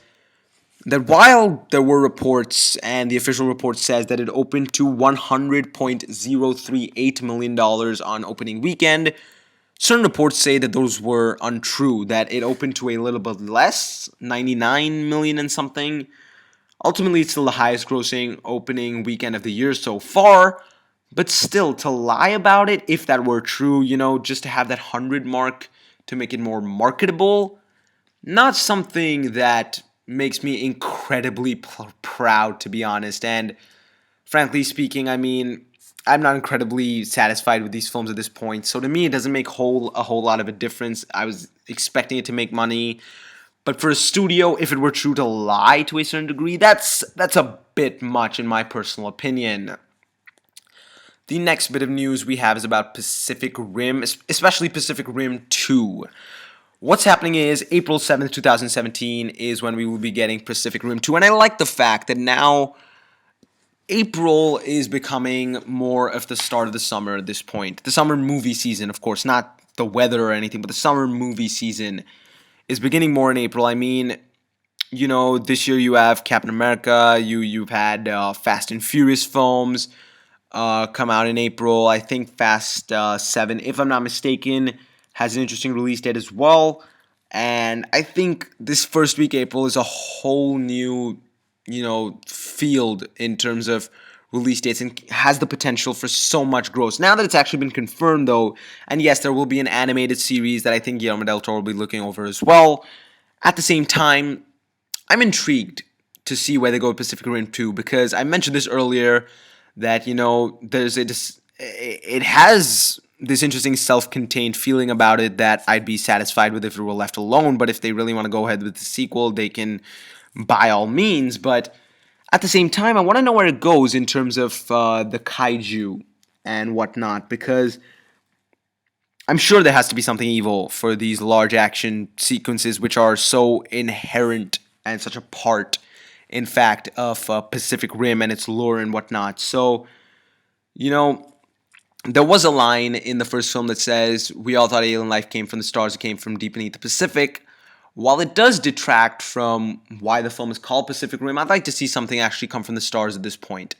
that while there were reports, and the official report says that it opened to $100.038 million on opening weekend, certain reports say that those were untrue, that it opened to a little bit less, 99 million and something. Ultimately, it's still the highest grossing opening weekend of the year so far, but still, to lie about it, if that were true, just to have that 100 mark to make it more marketable, not something that makes me incredibly proud, to be honest. And Frankly speaking, I mean, I'm not incredibly satisfied with these films at this point. So to me, it doesn't make a whole lot of a difference. I was expecting it to make money, but for a studio, if it were true to lie to a certain degree, that's a bit much in my personal opinion. The next bit of news we have is about Pacific Rim, especially Pacific Rim 2. What's happening is April 7th, 2017 is when we will be getting Pacific Rim 2, and I like the fact that now April is becoming more of the start of the summer at this point. The summer movie season, of course, not the weather or anything, but the summer movie season is beginning more in April. I mean, this year you have Captain America, you've had Fast and Furious films come out in April. I think Fast 7, if I'm not mistaken, has an interesting release date as well. And I think this first week, April, is a whole new, field in terms of release dates and has the potential for so much growth. Now that it's actually been confirmed, though, and yes, there will be an animated series that I think Guillermo del Toro will be looking over as well. At the same time, I'm intrigued to see where they go with Pacific Rim 2 because I mentioned this earlier that, it has this interesting self-contained feeling about it that I'd be satisfied with if it were left alone, but if they really want to go ahead with the sequel, they can by all means, but at the same time, I want to know where it goes in terms of the kaiju and whatnot, because I'm sure there has to be something evil for these large action sequences, which are so inherent and such a part, in fact, of Pacific Rim and its lore and whatnot. So, there was a line in the first film that says, "We all thought alien life came from the stars, it came from deep beneath the Pacific." While it does detract from why the film is called Pacific Rim, I'd like to see something actually come from the stars at this point.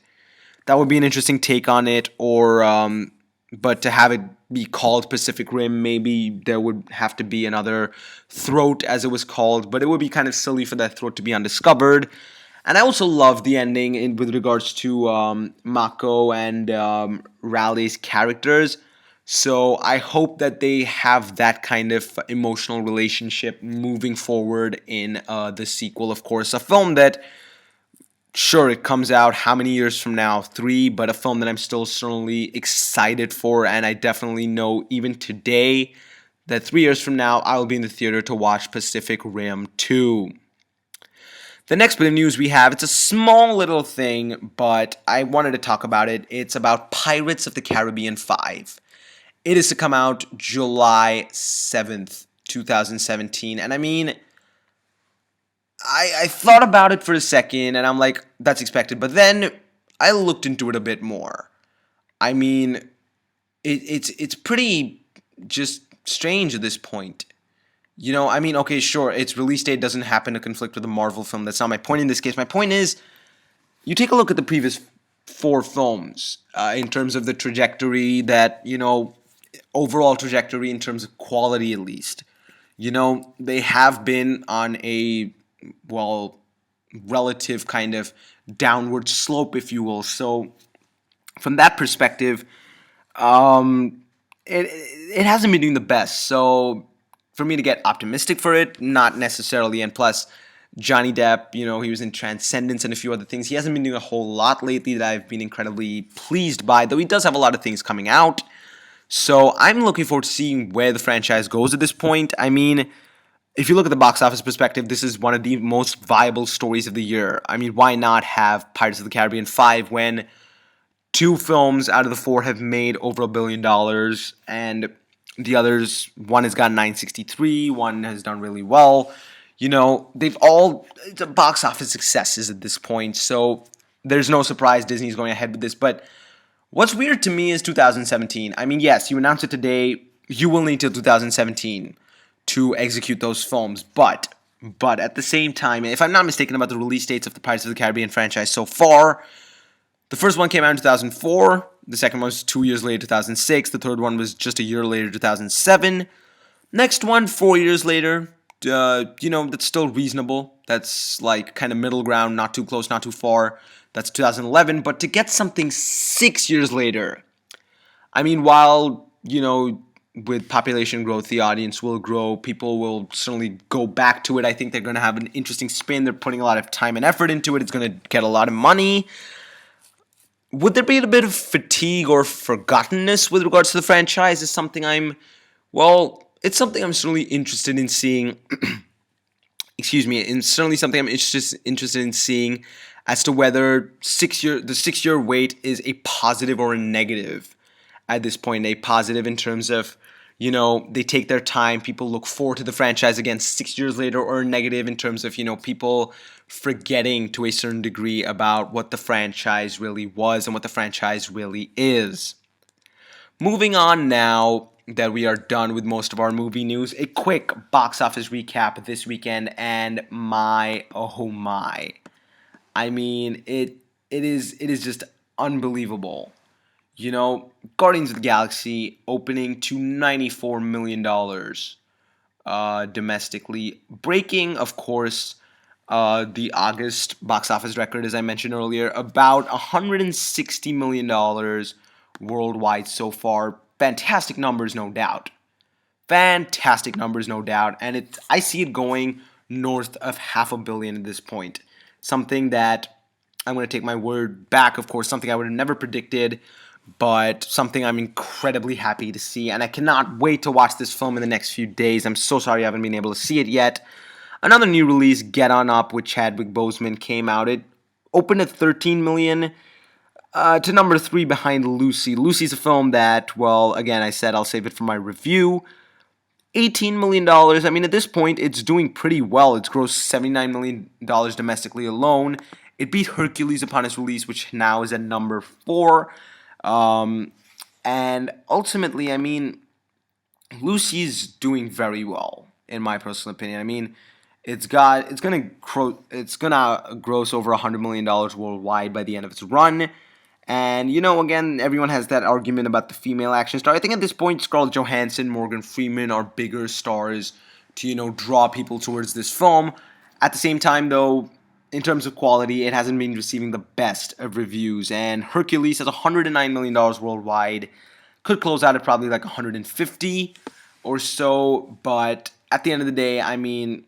That would be an interesting take on it, but to have it be called Pacific Rim, maybe there would have to be another throat, as it was called, but it would be kind of silly for that throat to be undiscovered. And I also love the ending with regards to Mako and Raleigh's characters. So I hope that they have that kind of emotional relationship moving forward in the sequel, of course. A film that, sure, it comes out how many years from now? 3, but a film that I'm still certainly excited for, and I definitely know even today that 3 years from now, I will be in the theater to watch Pacific Rim 2. The next bit of news we have, it's a small little thing, but I wanted to talk about it. It's about Pirates of the Caribbean 5. It is to come out July 7th, 2017. And I mean, I thought about it for a second, and I'm like, that's expected. But then I looked into it a bit more. I mean, it's pretty just strange at this point. Okay, sure, its release date doesn't happen to conflict with the Marvel film. That's not my point in this case. My point is, you take a look at the previous 4 films in terms of the trajectory that, overall trajectory in terms of quality at least. They have been on a, relative kind of downward slope, if you will. So from that perspective, it hasn't been doing the best. So for me to get optimistic for it, not necessarily. And plus, Johnny Depp, he was in Transcendence and a few other things. He hasn't been doing a whole lot lately that I've been incredibly pleased by, though he does have a lot of things coming out. So I'm looking forward to seeing where the franchise goes at this point. I mean, if you look at the box office perspective, this is one of the most viable stories of the year. I mean, why not have Pirates of the Caribbean 5 when 2 films out of the 4 have made over $1 billion, and the others, one has gotten 963, one has done really well. They've all box office successes at this point, so there's no surprise Disney's going ahead with this. But what's weird to me is 2017. I mean, yes, you announced it today. You will need till 2017 to execute those films. But at the same time, if I'm not mistaken about the release dates of the Pirates of the Caribbean franchise so far, the first one came out in 2004. The second one was 2 years later, 2006. The third one was just a year later, 2007. Next one, 4 years later. That's still reasonable. That's like kind of middle ground, not too close, not too far. That's 2011. But to get something 6 years later, I mean, while, with population growth, the audience will grow. People will certainly go back to it. I think they're going to have an interesting spin. They're putting a lot of time and effort into it. It's going to get a lot of money. would there be a bit of fatigue or forgottenness with regards to the franchise? Is something it's something I'm certainly interested in seeing. Excuse me, and certainly something I'm interested in seeing as to whether the 6 year wait is a positive or a negative at this point. A positive in terms of, they take their time, people look forward to the franchise again 6 years later, or a negative in terms of, people forgetting to a certain degree about what the franchise really was and what the franchise really is. Moving on now that we are done with most of our movie news, a quick box office recap this weekend, and my oh my. I mean, it is just unbelievable. Guardians of the Galaxy opening to $94 million domestically, breaking, of course, the August box office record, as I mentioned earlier, about $160 million worldwide so far. Fantastic numbers, no doubt. Fantastic numbers, no doubt. And I see it going north of $500 million at this point. Something that I'm going to take my word back, of course, something I would have never predicted, but something I'm incredibly happy to see. And I cannot wait to watch this film in the next few days. I'm so sorry I haven't been able to see it yet. Another new release, Get On Up with Chadwick Boseman, came out. It opened at $13 million. To number 3 behind Lucy. Lucy's a film that, well, again, I said I'll save it for my review. $18 million. I mean, at this point, it's doing pretty well. It's grossed $79 million domestically alone. It beat Hercules upon its release, which now is at number 4. And ultimately, I mean, Lucy's doing very well, in my personal opinion. I mean, it's gonna gross over $100 million worldwide by the end of its run. And, again, everyone has that argument about the female action star. I think at this point, Scarlett Johansson, Morgan Freeman are bigger stars to, draw people towards this film. At the same time, though, in terms of quality, it hasn't been receiving the best of reviews. And Hercules has $109 million worldwide. Could close out at probably like 150 or so. But at the end of the day, I mean,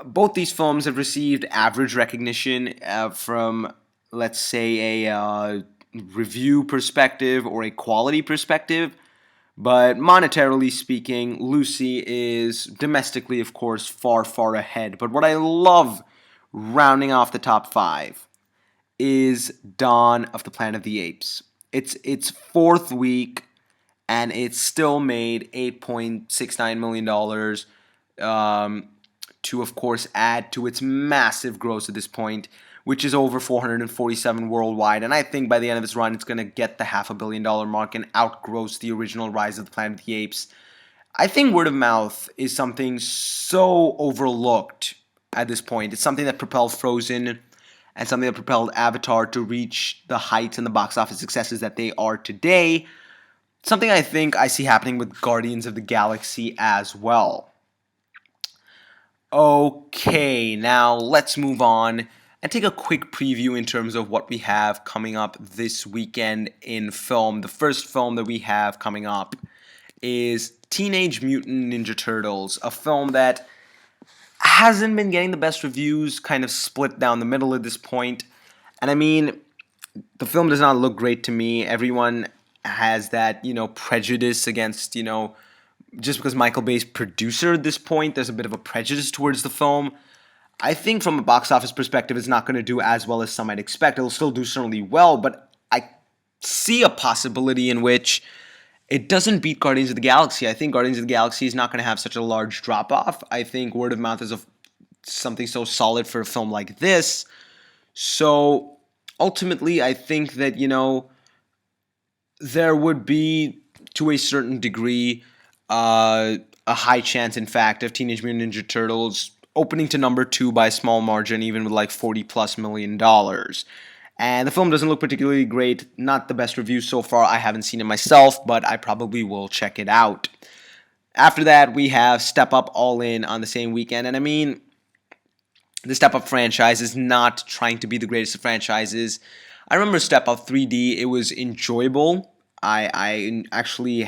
both these films have received average recognition from, let's say, a review perspective or a quality perspective. But monetarily speaking, Lucy is domestically, of course, far, far ahead. But what I love, rounding off the top 5, is Dawn of the Planet of the Apes. It's its 4th week, and it's still made $8.69 million to, of course, add to its massive gross at this point, which is over 447 worldwide. And I think by the end of its run, it's going to get the $500 million mark and outgross the original Rise of the Planet of the Apes. I think word of mouth is something so overlooked at this point. It's something that propelled Frozen and something that propelled Avatar to reach the heights and the box office successes that they are today. Something I think I see happening with Guardians of the Galaxy as well. Okay, now let's move on and take a quick preview in terms of what we have coming up this weekend in film. The first film that we have coming up is Teenage Mutant Ninja Turtles, a film that hasn't been getting the best reviews, kind of split down the middle at this point. And I mean, the film does not look great to me. Everyone has that, prejudice against, just because Michael Bay's producer at this point, there's a bit of a prejudice towards the film. I think from a box office perspective, it's not going to do as well as some might expect. It'll still do certainly well, but I see a possibility in which it doesn't beat Guardians of the Galaxy. I think Guardians of the Galaxy is not going to have such a large drop-off. I think word of mouth is something so solid for a film like this. So ultimately, I think that, there would be, to a certain degree, a high chance, in fact, of Teenage Mutant Ninja Turtles opening to number 2 by a small margin, even with like $40+ million. And the film doesn't look particularly great. Not the best review so far. I haven't seen it myself, but I probably will check it out. After that, we have Step Up All In on the same weekend. And I mean, the Step Up franchise is not trying to be the greatest of franchises. I remember Step Up 3D. It was enjoyable. I actually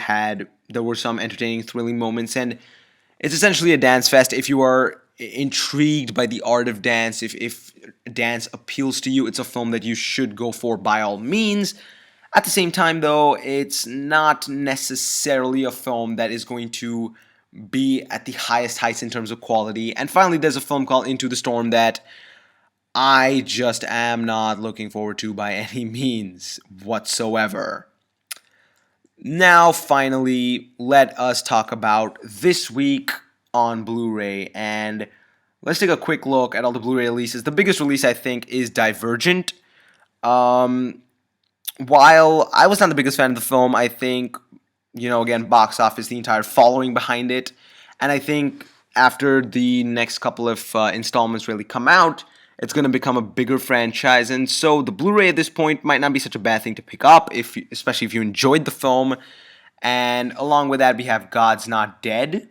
there were some entertaining, thrilling moments. And it's essentially a dance fest if you are intrigued by the art of dance, if dance appeals to you, it's a film that you should go for by all means. At the same time, though, it's not necessarily a film that is going to be at the highest heights in terms of quality. And finally, there's a film called Into the Storm that I just am not looking forward to by any means whatsoever. Now, finally, let us talk about this week on Blu-ray, and let's take a quick look at all the Blu-ray releases. The biggest release, I think, is Divergent. While I was not the biggest fan of the film, I think, again, box office, the entire following behind it, and I think after the next couple of installments really come out, it's going to become a bigger franchise, and so the Blu-ray at this point might not be such a bad thing to pick up, especially if you enjoyed the film. And along with that, we have God's Not Dead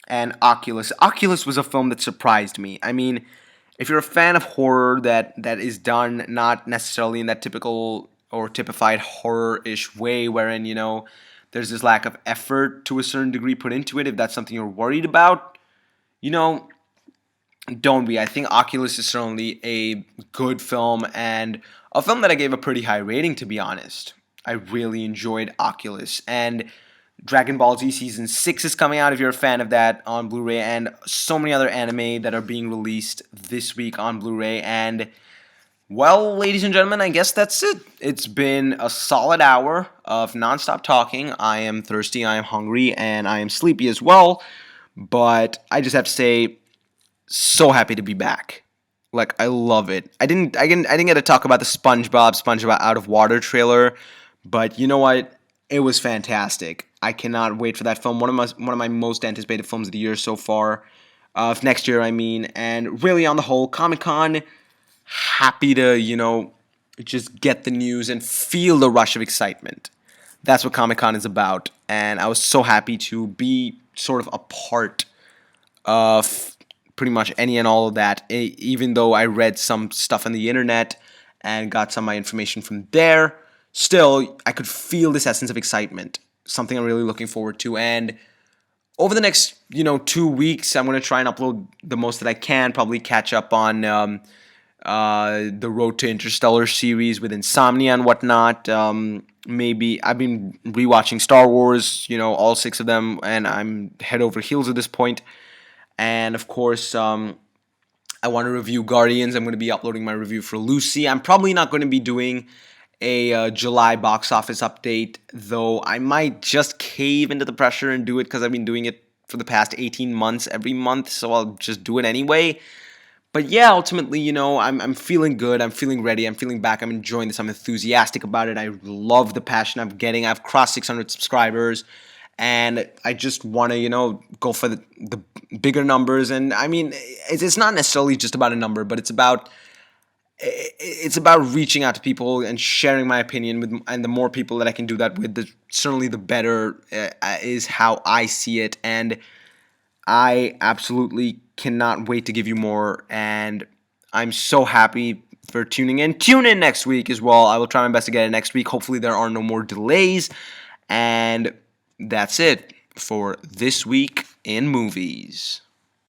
and Oculus. Oculus was a film that surprised me. I mean, if you're a fan of horror that is done not necessarily in that typical or typified horror-ish way, wherein, there's this lack of effort to a certain degree put into it, if that's something you're worried about, don't be. I think Oculus is certainly a good film, and a film that I gave a pretty high rating, to be honest. I really enjoyed Oculus, and Dragon Ball Z Season 6 is coming out if you're a fan of that on Blu-ray, and so many other anime that are being released this week on Blu-ray. And, well, ladies and gentlemen, I guess that's it. It's been a solid hour of nonstop talking. I am thirsty, I am hungry, and I am sleepy as well, but I just have to say, so happy to be back. Like, I love it. I didn't get to talk about the SpongeBob Out of Water trailer, but you know what? It was fantastic. I cannot wait for that film. One of my most anticipated films of the year so far, of next year, I mean. And really, on the whole, Comic-Con, happy to just get the news and feel the rush of excitement. That's what Comic-Con is about, and I was so happy to be sort of a part of pretty much any and all of that, even though I read some stuff on the internet and got some of my information from there. Still, I could feel this essence of excitement, something I'm really looking forward to. And over the next 2 weeks, I'm going to try and upload the most that I can, probably catch up on the Road to Interstellar series with Insomnia and whatnot. Maybe I've been rewatching Star Wars, all 6 of them, and I'm head over heels at this point. And, of course, I want to review Guardians. I'm going to be uploading my review for Lucy. I'm probably not going to be doing a July box office update, though I might just cave into the pressure and do it because I've been doing it for the past 18 months every month, so I'll just do it anyway. But yeah, ultimately, I'm feeling good. I'm feeling ready. I'm feeling back. I'm enjoying this. I'm enthusiastic about it. I love the passion I'm getting. I've crossed 600 subscribers. And I just want to, go for the bigger numbers. And I mean, it's not necessarily just about a number, but it's about reaching out to people and sharing my opinion with. And the more people that I can do that with, certainly the better is how I see it. And I absolutely cannot wait to give you more. And I'm so happy for tuning in. Tune in next week as well. I will try my best to get it next week. Hopefully there are no more delays. And that's it for this week in movies.